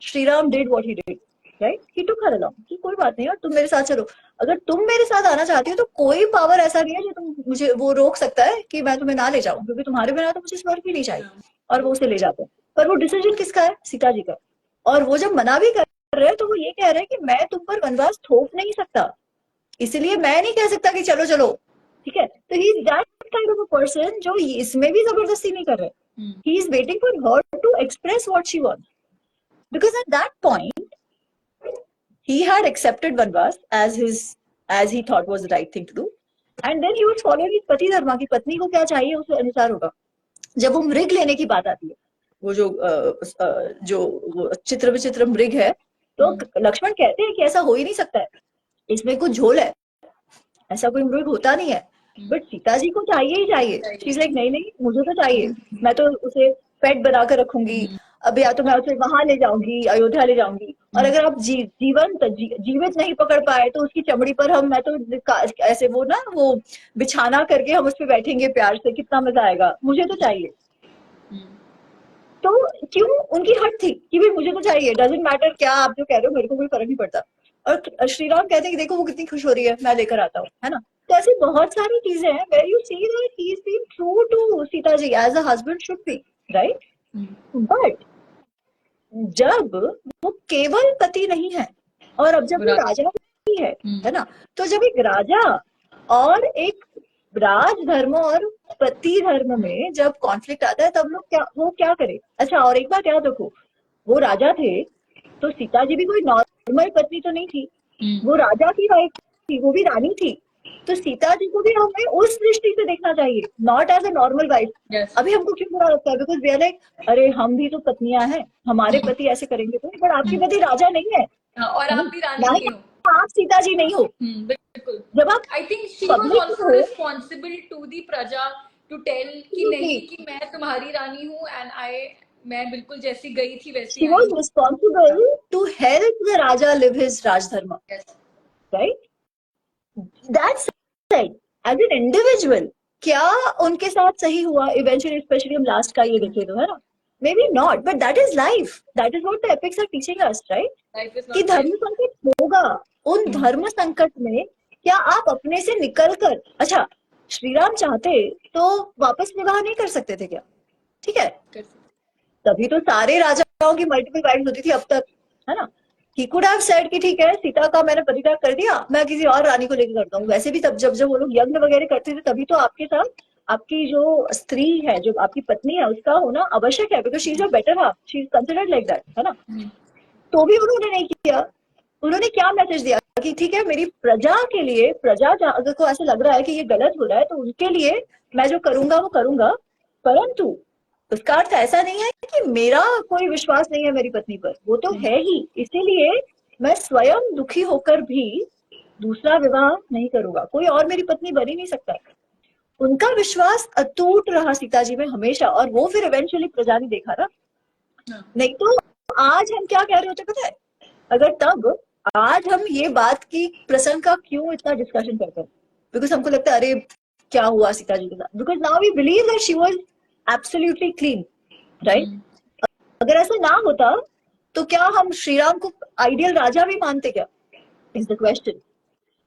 Shri Ram did what he did, right? He took her along कि कोई बात नहीं यार, तुम मेरे साथ चलो। अगर तुम मेरे साथ आना चाहती हो तो कोई पावर ऐसा नहीं है जो तुम मुझे वो रोक सकता है कि मैं तुम्हें ना ले जाऊं, क्योंकि तुम्हारे बिना तो मुझे स्वर्ग भी नहीं चाहिए। और वो उसे ले जाते हैं, पर वो डिसीजन किसका है? सीता जी का। और वो जब मना भी कर रहे हैं तो वो ये कह रहे हैं कि मैं तुम पर वनवास थोप नहीं सकता, इसलिए मैं नहीं कह सकता कि चलो चलो, ठीक है? तो he is that kind of a person जो इसमें भी जबरदस्ती नहीं कर रहे। He is waiting for her to express what she wants, because at that point he had accepted vanvas as he thought was the right thing to do, and then he was following his pati dharma की पत्नी को क्या चाहिए उसके अनुसार होगा। जब वो मृग लेने की बात आती है, वो जो वो चित्र विचित्र मृग है, तो लक्ष्मण कहते हैं कि ऐसा हो ही नहीं सकता है, इसमें कुछ झोल है, ऐसा कोई मृग होता नहीं है। बट सीता जी को चाहिए ही चाहिए। शी इज लाइक नहीं नहीं, मुझे तो चाहिए, मैं तो उसे पेट बना कर रखूंगी, अब या तो मैं उसे वहां ले जाऊंगी, अयोध्या ले जाऊंगी, और अगर आप जीवित नहीं पकड़ पाए तो उसकी चमड़ी पर मैं तो ऐसे वो ना वो बिछाना करके हम उस पर बैठेंगे प्यार से, कितना मजा आएगा, मुझे तो चाहिए। तो क्यों उनकी हट थी कि भाई मुझे तो चाहिए, डजंट मैटर क्या आप जो कह रहे हो, मेरे को कोई फर्क नहीं पड़ता। और श्री राम कहते हैं कि देखो वो कितनी खुश हो रही है, मैं लेकर आता हूँ, है ना? तो ऐसी बहुत सारी चीजें हैं where you see that he is being true to Sita ji as a husband should be, right? But जब वो केवल पति नहीं है और अब जब वो राजा भी है ना? तो जब एक राजा और एक राज धर्म और पति धर्म में जब कॉन्फ्लिक्ट आता है तब वो क्या करे? अच्छा, और एक बात याद रखो, वो राजा थे तो सीता जी भी कोई नॉर्मल पत्नी तो नहीं थी, वो राजा की वाइफ थी, वो भी रानी थी। तो सीता जी को भी हमें उस दृष्टि से देखना चाहिए, not as a normal wife. अभी हमको क्यों बुरा लगता है? बिकॉज वी आर लाइक, अरे हम भी तो पत्नियां हैं, हमारे पति ऐसे करेंगे तो, बट आपके पति राजा नहीं है और आप भी रानी नहीं हो, आप सीता जी नहीं हो। बिल्कुल। जब आप I think she was also responsible to the प्रजा टू टेल कि नहीं कि मैं तुम्हारी रानी हूँ एंड मैं बिल्कुल जैसी गई थी वैसी she was responsible to help the raja live his raj dharma, right? That's right. As an individual, क्या उनके साथ सही हुआ eventually, especially हम लास्ट का ये देखें तो, है ना? Maybe not, but that is life. That is what the epics are teaching us, right? कि धर्म संकट होगा, उन धर्म संकट में क्या आप अपने से निकलकर, अच्छा श्री राम चाहते तो वापस विवाह नहीं कर सकते थे क्या? ठीक है, तभी तो सारे राजाओं की मल्टीपल वाइफ्स होती थी अब तक, है ना? He could have said कि ठीक है, सीता का मैंने परित्याग कर दिया, मैं किसी और रानी को लेकर करता हूँ। वैसे भी तब जब वो लोग यज्ञ वगैरह करते थे तभी तो आपके साथ आपकी जो स्त्री है, जो आपकी पत्नी है, उसका होना आवश्यक है, because she is a better half, she is considered like that, है ना? तो भी उन्होंने नहीं किया। उन्होंने क्या मैसेज दिया कि ठीक है, मेरी प्रजा के लिए, प्रजा अगर को ऐसे लग रहा है कि ये गलत हो रहा है तो उनके लिए मैं जो करूंगा वो करूंगा, परंतु उसका अर्थ ऐसा नहीं है कि मेरा कोई विश्वास नहीं है मेरी पत्नी पर, वो तो है ही, इसीलिए मैं स्वयं दुखी होकर भी दूसरा विवाह नहीं करूंगा, कोई और मेरी पत्नी बन ही नहीं सकता। उनका विश्वास अटूट रहा सीता जी में हमेशा, और वो फिर इवेंचुअली प्रजा ने देखा ना। नहीं तो आज हम क्या कह रहे होते पता है, अगर तब आज हम ये बात की प्रसंग का क्यों इतना डिस्कशन करते हैं, बिकॉज हमको लगता है अरे क्या हुआ सीता जी के साथ, because now we believe that she was absolutely clean, right. अगर ऐसा ना होता तो क्या हम श्री राम को आइडियल राजा भी मानते क्या, is the question,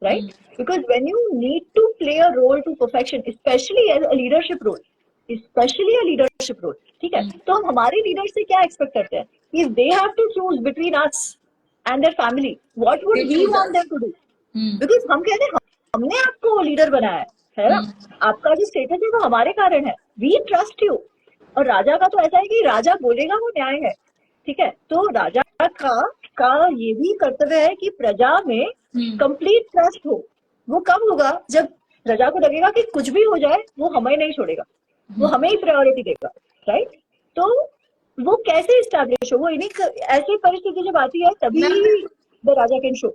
right? Because when you need to play a role to perfection, especially as a leadership role, especially a leadership role, ठीक है, तो हम हमारे लीडर से क्या एक्सपेक्ट करते हैं, if they have to choose between us and their family, what would we want them to do? Because हम कहते हैं हमने आपको लीडर बनाया है ना, आपका जो स्टेटस है वो हमारे कारण है, we trust you। और राजा का तो ऐसा है कि राजा बोलेगा वो न्याय है, ठीक है। तो राजा का ये भी कर्तव्य है कि प्रजा में कंप्लीट ट्रस्ट हो। वो कब होगा, जब प्रजा को लगेगा कि कुछ भी हो जाए वो हमें नहीं छोड़ेगा, वो हमें ही प्रायोरिटी देगा, राइट। तो वो कैसे स्टैब्लिश हो, वो इन्हीं ऐसी परिस्थिति जब आती है तभी the raja can show.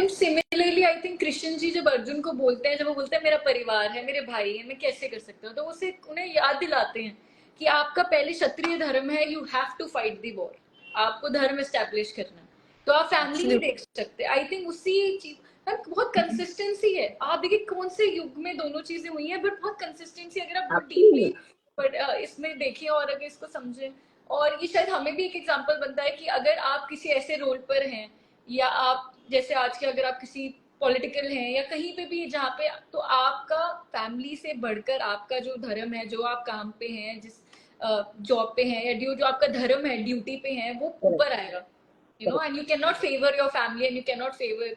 Similarly I think Krishna ji जब अर्जुन को बोलते हैं, जब वो बोलते हैं मेरा परिवार है, मेरे भाई है, मैं कैसे कर सकता हूँ, तो उसे उन्हें याद दिलाते हैं कि आपका पहले क्षत्रिय धर्म है, you have to fight the war, आपको धर्म एस्टैब्लिश करना, तो आप फैमिली नहीं देख सकते। आई थिंक उसी चीज बहुत कंसिस्टेंसी है। आप देखिए कौन से युग में दोनों चीजें हुई हैं, बट बहुत कंसिस्टेंसी अगर आप बहुत डीपली इसमें देखें और अगर इसको समझें, और ये शायद हमें भी एक एग्जांपल बनता है कि अगर आप किसी ऐसे रोल पर हैं, या आप जैसे आज के अगर आप किसी पॉलिटिकल हैं या कहीं पे भी जहाँ पे, तो आपका फैमिली से बढ़कर आपका जो धर्म है, जो आप काम पे हैं, जिस जॉब पे हैं, या जो आपका धर्म है, ड्यूटी पे है, वो ऊपर आएगा, you know, and you can not favour your family and you can not favour.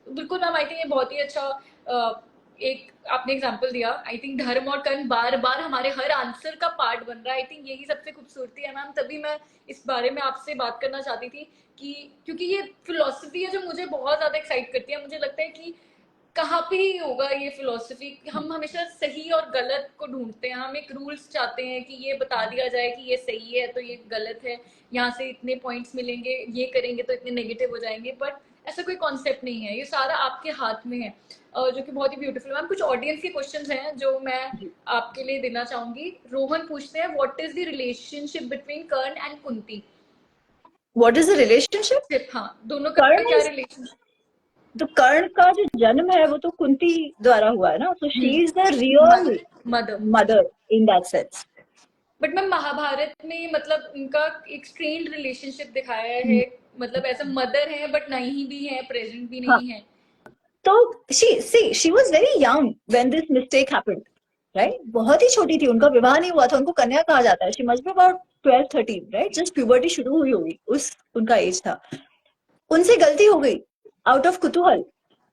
बिल्कुल मैम, आई थिंक ये बहुत ही अच्छा एक आपने एग्जांपल दिया। आई थिंक धर्म और कर्म बार बार हमारे हर आंसर का पार्ट बन रहा है। आई थिंक यही सबसे खूबसूरती है मैम, तभी मैं इस बारे में आपसे बात करना चाहती थी कि क्योंकि ये फिलोसफी है जो मुझे बहुत ज्यादा एक्साइट करती है। मुझे लगता है कि कहाँ पे ही होगा ये फिलोसफी, हम हमेशा सही और गलत को ढूंढते हैं, हम एक रूल्स चाहते हैं कि ये बता दिया जाए कि ये सही है तो ये गलत है, यहाँ से इतने पॉइंट्स मिलेंगे, ये करेंगे तो इतने नेगेटिव हो जाएंगे, बट ऐसा कोई कॉन्सेप्ट नहीं है, ये सारा आपके हाथ में है, जो कि बहुत ही ब्यूटीफुल। मैम कुछ ऑडियंस के क्वेश्चंस हैं जो मैं आपके लिए देना चाहूंगी। रोहन पूछते हैं, what is the relationship between Karna and Kunti? What is the relationship? हाँ, दोनों का क्या रिलेशनशिप? तो कर्ण का जो जन्म है वो तो कुंती द्वारा हुआ है ना, so she is the real mother in that sense। But ma'am Mahabharata में मतलब उनका एक स्ट्रेन्ड रिलेशनशिप दिखाया है, मतलब ऐसा मदर है बट नहीं भी है, प्रेजेंट भी नहीं है। तो she was very young when this mistake happened, right? बहुत ही छोटी थी, उनका विवाह नहीं हुआ था, उनको कन्या कहा जाता है। she must be about 12-13, right? just puberty शुरू हुई होगी, उस उनका एज था। उनसे गलती हो गई आउट ऑफ कुतूहल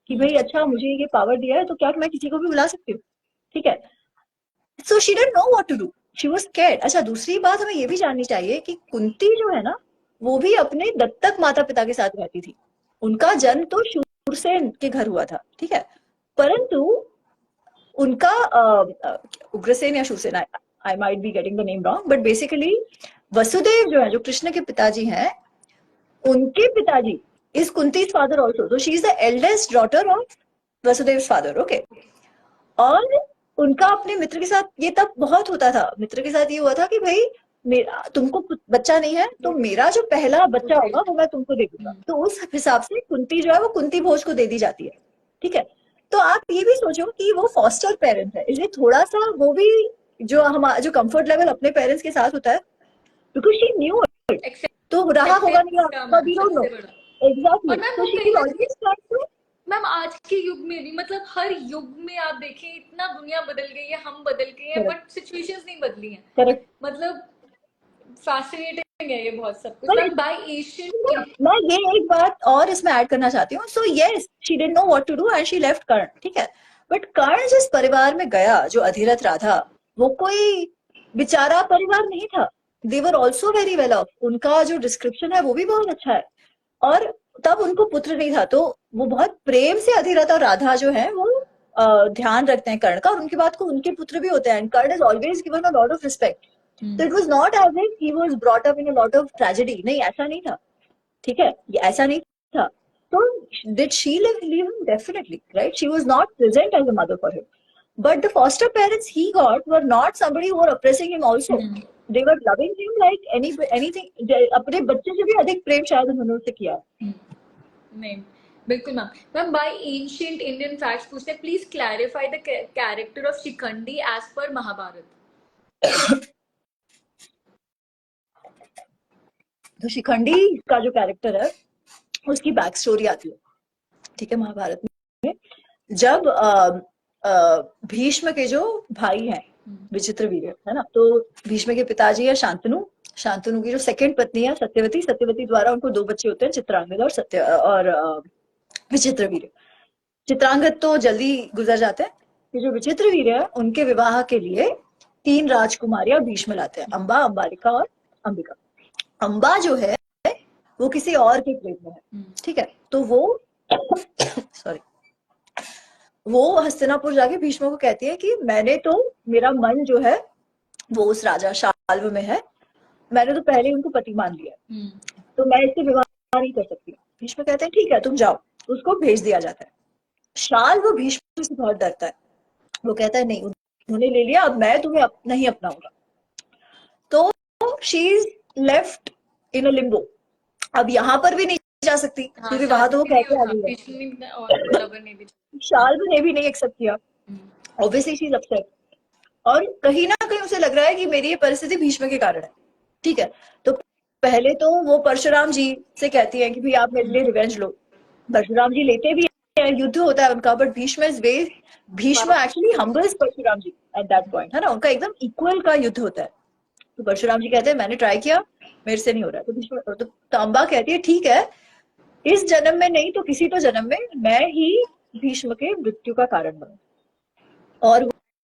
कि भाई अच्छा मुझे ये पावर दिया है तो क्या मैं किसी को भी बुला सकती हूँ, ठीक है। So she didn't know what to do, she was scared. अच्छा, दूसरी बात हमें ये भी जाननी चाहिए कि कुंती जो है ना, वो भी अपने दत्तक माता पिता के साथ रहती थी। उनका जन्म तो शूरसेन के घर हुआ था, ठीक है, परंतु उनका उग्रसेन या Shurasen, I might be getting the name wrong, but basically Vasudev जो है, जो कृष्ण के पिताजी हैं, उनके पिताजी is Kunti's father also, so she is the eldest daughter of Vasudev's father, okay। और उनका अपने मित्र के साथ ये तब बहुत होता था, मित्र के साथ ये हुआ था कि भाई मेरा तुमको बच्चा नहीं है तो मेरा जो पहला बच्चा होगा वो मैं तुमको दे दूंगा। तो उस हिसाब से कुंती जो है वो कुंती भोज को दे दी जाती है, ठीक है। तो आप ये भी सोचो कि वो फॉस्टर पेरेंट है, इसलिए थोड़ा सा वो भी जो हमारा जो कंफर्ट लेवल अपने पेरेंट्स के साथ होता है, बिकॉज शी न्यू इट, तो रहा होगा नहीं आपका, वी डोंट नो एग्जैक्टली। तो she will always try to. Ma'am आज के युग में भी, मतलब हर युग में आप देखें इतना दुनिया बदल गई है, हम बदल गए हैं, बट सिचुएशंस नहीं बदली हैं। करेक्ट, मतलब फैसिनेटिंग है ये बहुत सब कुछ। बाय एशियन, मैं ये एक बात और इसमें ऐड करना चाहती हूँ। So yes, she didn't know what to do and she left Karna, ठीक है। बट कर्ण जिस परिवार में गया, जो अधिरथ राधा, वो कोई बेचारा परिवार नहीं था। They were also very well off. उनका जो डिस्क्रिप्शन है वो भी बहुत अच्छा है। और तब उनको पुत्र नहीं था, तो वो बहुत प्रेम से अधिरथ और राधा जो है वो ध्यान रखते हैं कर्ण का, और उनकी बात को उनके पुत्र भी होते हैं, and Karna is always given a lot of respect. तो it was not as if he was brought up in a lot of tragedy. नहीं, ऐसा नहीं था. ठीक है, ये ऐसा नहीं था. तो did she leave him? Definitely, right? She was not present as a mother for him. But the foster parents he got were not somebody who were oppressing him also. They were loving him like anything. अपने बच्चे से भी अधिक प्रेम शायद उन्होंने उससे किया. नहीं, बिल्कुल ma'am. Ma'am, by ancient Indian facts पूछते हैं, please clarify the character of Shikhandi as per Mahabharat. तो शिखंडी का जो कैरेक्टर है उसकी बैक स्टोरी आती है. ठीक है, महाभारत में जब भीष्म के जो भाई हैं विचित्रवीर्य है ना, तो भीष्म के पिताजी है शांतनु. शांतनु की जो सेकंड पत्नी है सत्यवती. सत्यवती द्वारा उनको 2 बच्चे होते हैं, चित्रांगद और विचित्रवीर्य. चित्रांगद तो जल्दी गुजर जाते हैं. ये जो विचित्रवीर्य है उनके विवाह के लिए 3 राजकुमारियां भीष्म लाते हैं, अंबा, अंबालिका और अंबिका. अंबा जो है वो किसी और के प्रेम में है. ठीक है, तो वो सॉरी वो हस्तिनापुर जाके भीष्म को कहती है कि मैंने तो, मेरा मन जो है वो उस राजा शाल्व में है, मैंने तो पहले उनको पति मान लिया, तो मैं इससे विवाह नहीं कर सकती. भीष्म कहते हैं ठीक है तुम जाओ. उसको भेज दिया जाता है. शाल्व भीष्म से बहुत डरता है. वो कहता है नहीं, उन्होंने ले लिया, अब मैं तुम्हें नहीं अपनाऊंगा. तो she is left in a Limbo. अब यहाँ पर भी नहीं जा सकती क्योंकि वहां तो वो कहते आ गई है. शाल्व ने भी नहीं एक्सेप्ट किया. Obviously she is upset. और कहीं ना कहीं उसे लग रहा है कि मेरी ये परिस्थिति भीष्म के कारण है. ठीक है, तो पहले तो वो परशुराम जी से कहती है कि भाई आप मेरे लिए रिवेंज लो. परशुराम जी लेते भी हैं, युद्ध होता है उनका, but Bhishma actually humbles Parashuram ji at that point, है ना. उनका एकदम इक्वल का युद्ध होता है. तो परशुराम जी कहते हैं मैंने ट्राई किया, मेरे से नहीं हो रहा. तो भीष्म तो अंबा कहती है ठीक है, इस जन्म में नहीं तो किसी तो जन्म में मैं ही भीष्म के मृत्यु का कारण बनूं. और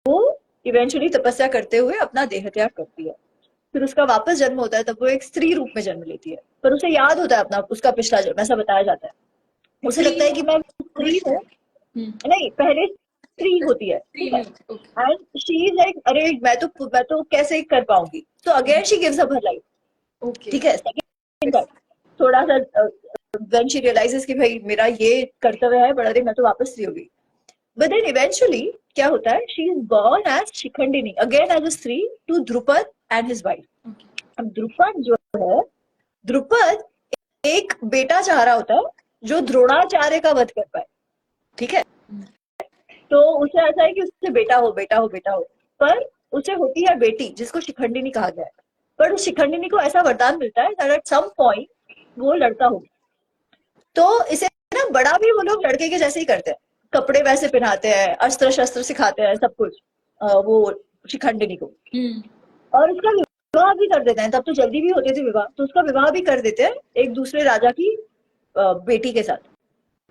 वो इवेंचुअली तपस्या करते हुए अपना देह त्याग करती है. फिर उसका वापस जन्म होता है, तब वो एक स्त्री रूप में जन्म लेती है. पर उसे याद होता है अपना उसका पिछला जन्म, ऐसा बताया जाता है. उसे लगता है कि मैं स्त्री हूँ. नहीं, पहले स्त्री होती है एंड शी इज लाइक अरे मैं तो कैसे कर पाऊंगी. तो again she gives up her life. ठीक है, सेकंड टाइम थोड़ा सा व्हेन शी रियलाइजेस कि भाई मेरा ये कर्तव्य है, बड़ा मैं तो वापस स्त्री हो गई. बट देन इवेंचुअली क्या होता है, she is born as Shikhandini again as a stri to Drupad and his wife. अब द्रुपद जो है, द्रुपद एक बेटा चाह रहा होता है जो द्रोणाचार्य का वध कर पाए. ठीक है, तो उसे ऐसा है कि उससे बेटा हो बेटा हो बेटा हो, पर उसे होती है बेटी जिसको शिखंडिनी कहा गया है. पर उस शिखंडिनी को ऐसा वरदान मिलता है that at some point वो लड़का हो. तो इसे ना बड़ा भी वो लोग लड़के के जैसे ही करते हैं, कपड़े वैसे पहनाते हैं, अस्त्र शस्त्र सिखाते हैं, सब कुछ वो शिखंडिनी को. और उसका विवाह भी कर देते हैं. तब तो जल्दी भी होते थे विवाह, तो उसका विवाह भी कर देते हैं एक दूसरे राजा की बेटी के साथ.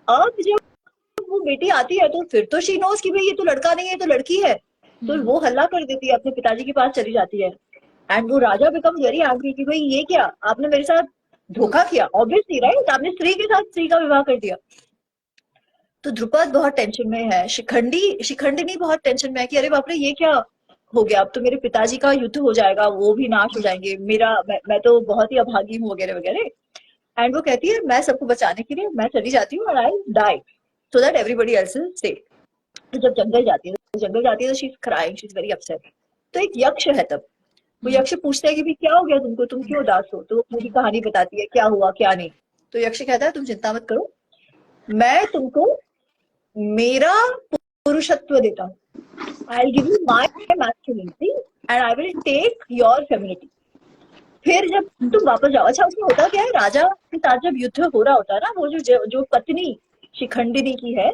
अब जब वो बेटी आती है तो फिर तो शी नोस कि भाई ये तो लड़का नहीं है, तो लड़की है. तो वो हल्ला कर देती है, अपने पिताजी के पास चली जाती है. एंड वो राजा बिकम वेरी एंग्री कि भाई ये क्या, आपने मेरे साथ धोखा किया. ऑब्वियसली राइट, आपने स्त्री के साथ स्त्री का विवाह कर दिया. तो द्रुपद बहुत टेंशन में है, शिखंडिनी बहुत टेंशन में है कि अरे बाप रे ये क्या हो गया, अब तो मेरे पिताजी का युद्ध हो जाएगा, वो भी नाश हो जाएंगे, मैं तो बहुत ही अभागी हूँ वगैरह वगैरह. एंड वो कहती है मैं सबको बचाने के लिए मैं चली जाती हूँ और I die so that everybody else is safe. तो जब जंगल जाती है तो she is crying, she is very upset. तो एक यक्ष है तब, वो यक्ष पूछते हैं कि भाई क्या हो गया तुमको, तुम क्यों उदास हो. तो वो पूरी कहानी बताती है क्या हुआ क्या नहीं. तो यक्ष कहता है तुम चिंता मत करो, मैं तुमको मेरा पुरुषत्व देता हूँ. I give you my masculinity and I will take your femininity. फिर जब तुम वापस जाओ. अच्छा, उसमें होता क्या है, राजा के साथ जब युद्ध हो रहा होता है ना, वो जो पत्नी शिखंडिनी की है,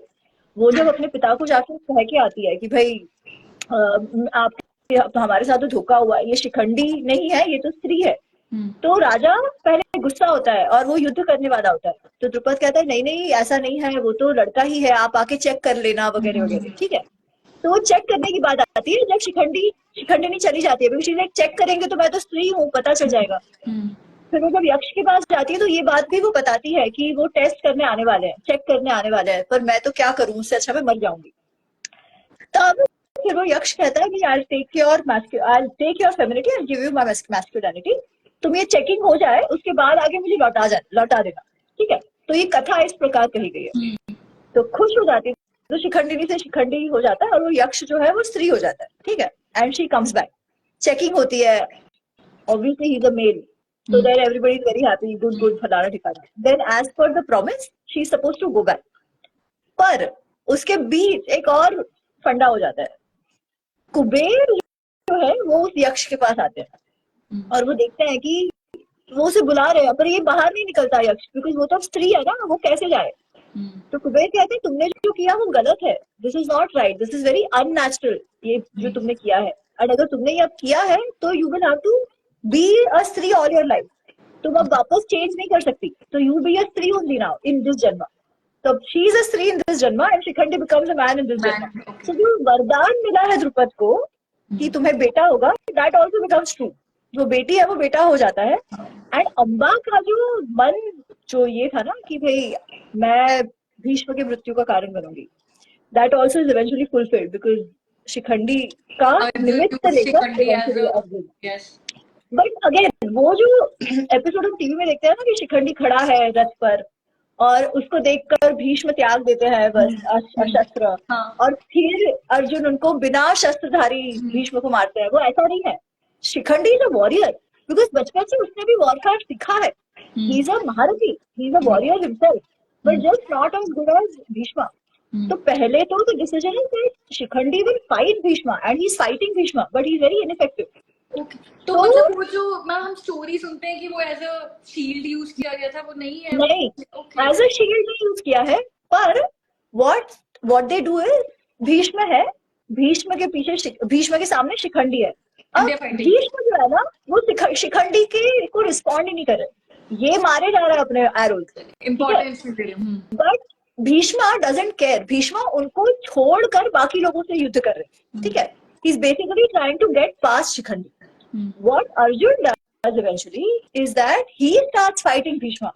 वो जब अपने पिता को जाकर कह के आती है कि भाई आप हमारे साथ तो धोखा हुआ है, ये शिखंडी नहीं है, ये तो स्त्री है. तो राजा पहले गुस्सा होता है और वो युद्ध करने वाला होता है. तो द्रुपद कहता है नहीं नहीं ऐसा नहीं है, वो तो लड़का ही है, आप आके चेक कर लेना वगैरह वगैरह. ठीक है, तो वो चेक करने की बात आती है जब शिखंडिनी चली जाती है. चेक करेंगे तो मैं तो स्त्री हूँ, पता चल जाएगा. फिर वो जब यक्ष के पास जाती है तो ये बात भी वो बताती है कि वो टेस्ट करने आने वाले हैं, चेक करने आने वाले हैं, पर मैं तो क्या करूं, उससे अच्छा मैं मर जाऊंगी। तब फिर वो यक्ष कहता है कि I take your femininity and give you my masculinity. तुम ये चेकिंग हो जाए उसके बाद आगे मुझे लौटा देना, ठीक है। तो ये कथा इस प्रकार कही गई है। तो खुश हो जाती है, तो शिखंडिनी से शिखंडी हो जाता है और वो यक्ष जो है वो स्त्री हो जाता है, ठीक है। And she comes back, checking होती है, obviously he's a male, so then everybody is very happy, good फलाना ठिकाना। then as per the promise she is supposed to go back, पर उसके बीच एक और फंडा हो जाता है। कुबेर जो है वो उस यक्ष के पास आते हैं और वो देखते हैं कि वो उसे बुला रहे हैं पर ये बाहर नहीं निकलता यक्ष, बिकॉज वो तो अब स्त्री है ना, वो कैसे जाए। तो कुबेर कहते हैं तुमने जो किया वो गलत है, this is not right, this is very unnatural, ये जो तुमने किया है। और अगर तुमने ये अब किया है तो you will have to be a स्त्री ऑल योर लाइफ, तुम अब वापस चेंज नहीं कर सकती, तो यू बी अ स्त्री ओनली नाउ इन दिस जन्म। तो शी इज अ स्त्री इन दिस जन्म and Shikhandi becomes a man in this जन्म। सो जो वरदान मिला है द्रुपद को कि तुम्हें बेटा होगा, दैट ऑल्सो बिकम्स ट्रू, जो बेटी है वो बेटा हो जाता है। एंड अम्बा का जो मन जो ये था ना कि भाई मैं भीष्म की मृत्यु का कारण बनूंगी, that also is eventually fulfilled because Shikhandi का निमित्त लेकर इवेंचुअली अर्जुन। बट अगेन वो जो एपिसोड हम टीवी में देखते हैं ना कि शिखंडी खड़ा है रथ पर और उसको देखकर भीष्म त्याग देते हैं बस शस्त्र, और फिर अर्जुन उनको बिना शस्त्रधारी भीष्म को मारते हैं, वो ऐसा नहीं है। Shikhandi is a warrior because बचपन से उसने भी वॉरक्राफ्ट सीखा है, ही इज अ महारथी, he is a warrior himself, but just not as good as Bhishma. तो पहले तो the decision is that Shikhandi will fight Bhishma and he is fighting Bhishma but he is very ineffective. तो मतलब वो जो मैम हम स्टोरी सुनते हैं कि वो एज अ शील्ड यूज किया गया था, वो नहीं है? नहीं, एज अ शील्ड नहीं यूज किया है, पर what they do is Bhishma है, भीष्म के पीछे भीष्म के सामने शिखंडी है। अब भीष्म जो है ना वो शिखंडी के को रिस्पॉन्ड ही नहीं कर रहे, ये मारे जा रहा है अपने arrows, importance but Bhishma doesn't care, Bhishma उनको छोड़कर बाकी लोगों से युद्ध कर रहे हैं, ठीक है। He is basically trying to get past Shikhandi. What Arjun does eventually is that he starts fighting Bhishma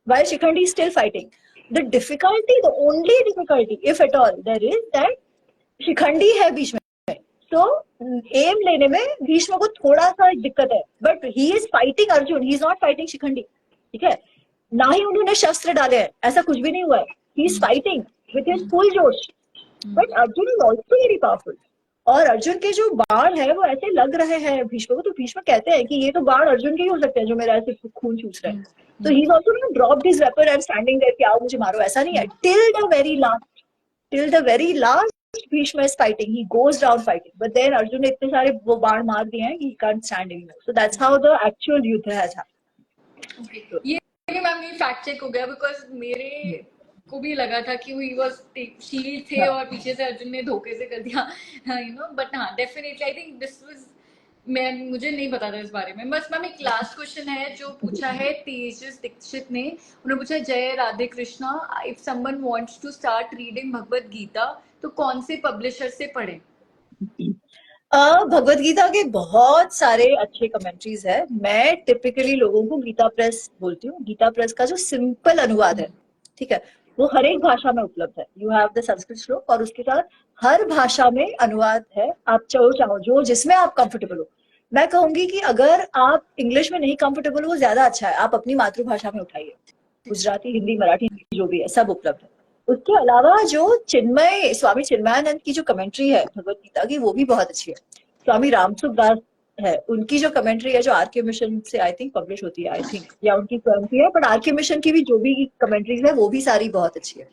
while Shikhandi is still fighting. The difficulty, the only difficulty, if at all, there is that Shikhandi है बीच में, so aim लेने में भीष्म को थोड़ा सा दिक्कत है, but he is fighting Arjun, he is not fighting Shikhandi, ठीक है। ना ही उन्होंने शस्त्र डाले हैं, ऐसा कुछ भी नहीं हुआ है, he is fighting with his full जोश, but Arjun is also very powerful। और अर्जुन के जो बाण है वो ऐसे लग रहे हैं भीष्म को, तो भीष्म कहते हैं कि ये तो बाण अर्जुन के ही हो सकते हैं जो मेरा ऐसे खून चूस रहे हैं। तो he is also not dropped his weapon and standing there कि आओ मुझे मारो, ऐसा नहीं है। Till the very last Bhishma is fighting, he goes down fighting, but then Arjun ने इतने सारे वो बाण मार दिए हैं कि he can't stand anymore. So that's how the actual युद्ध हैज हैपेंड। ये मैम ये फैक्ट चेक हो गया, बिकॉज मेरे को भी लगा था कि ही वाज शील्ड थे और पीछे से अर्जुन ने धोखे से कर दिया, यू नो। बट हाँ, definitely I think this was, मुझे नहीं पता था इस बारे में। बस मैम एक लास्ट क्वेश्चन है जो पूछा है तेजस दीक्षित ने, उन्होंने पूछा जय Radhe Krishna, if someone wants to start reading Bhagavad Gita तो कौन से पब्लिशर से पढ़े? भगवत गीता के बहुत सारे अच्छे कमेंट्रीज है। मैं टिपिकली लोगों को गीता प्रेस बोलती हूँ। गीता प्रेस का जो सिंपल अनुवाद है, ठीक है, वो हर एक भाषा में उपलब्ध है। यू हैव द संस्कृत श्लोक और उसके साथ हर भाषा में अनुवाद है। आप चाहो जो जिसमें आप कंफर्टेबल हो। मैं कहूंगी कि अगर आप इंग्लिश में नहीं कंफर्टेबल हो, ज्यादा अच्छा है आप अपनी मातृभाषा में उठाइए। गुजराती, हिंदी, मराठी जो भी है सब उपलब्ध है। उसके अलावा जो स्वामी चिन्मयानंद की जो कमेंट्री है भगवत गीता की, वो भी बहुत अच्छी है। स्वामी रामसुख दास है, उनकी जो कमेंट्री है जो आरके मिशन से आई थिंक पब्लिश होती है, आई थिंक, या उनकी स्वयं की है, बट आरके मिशन की भी जो भी कमेंट्रीज है वो भी सारी बहुत अच्छी है।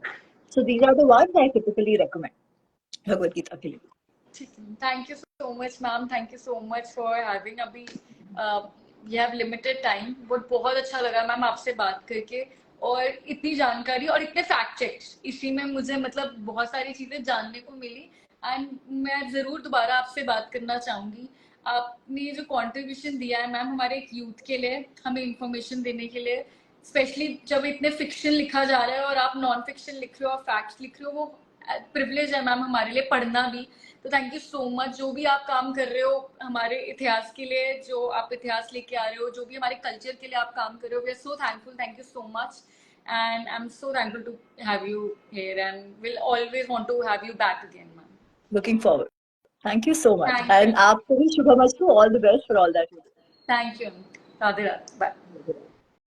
So these are the words I typically recommend Bhagavad Gita के लिए। Thank you so much ma'am, thank you so much for having. अभी you have limited time, but बहुत अच्छा लगा मैम आपसे बात करके, और इतनी जानकारी और इतने फैक्ट चेक्स, इसी में मुझे मतलब बहुत सारी चीजें जानने को मिली। एंड मैं जरूर दोबारा आपसे बात करना चाहूंगी। आपने जो कंट्रीब्यूशन दिया है मैम हमारे एक यूथ के लिए, हमें इंफॉर्मेशन देने के लिए, स्पेशली जब इतने फिक्शन लिखा जा रहा है और आप नॉन फिक्शन लिख रहे हो और फैक्ट्स लिख रहे हो, वो प्रिविलेज है मैम हमारे लिए पढ़ना भी। तो थैंक यू सो मच, जो भी आप काम कर रहे हो हमारे इतिहास के लिए, जो आप इतिहास लेके आ रहे हो, जो भी हमारे कल्चर के लिए आप काम कर रहे हो, we are so thankful, thank you so much. And I'm so thankful to have you here, and we'll always want to have you back again, ma'am. Looking forward. Thank you so much. Thank you. And आपको भी शुभमस्तु, all the best for all that you do. Thank you. Radhe Radhe. Bye.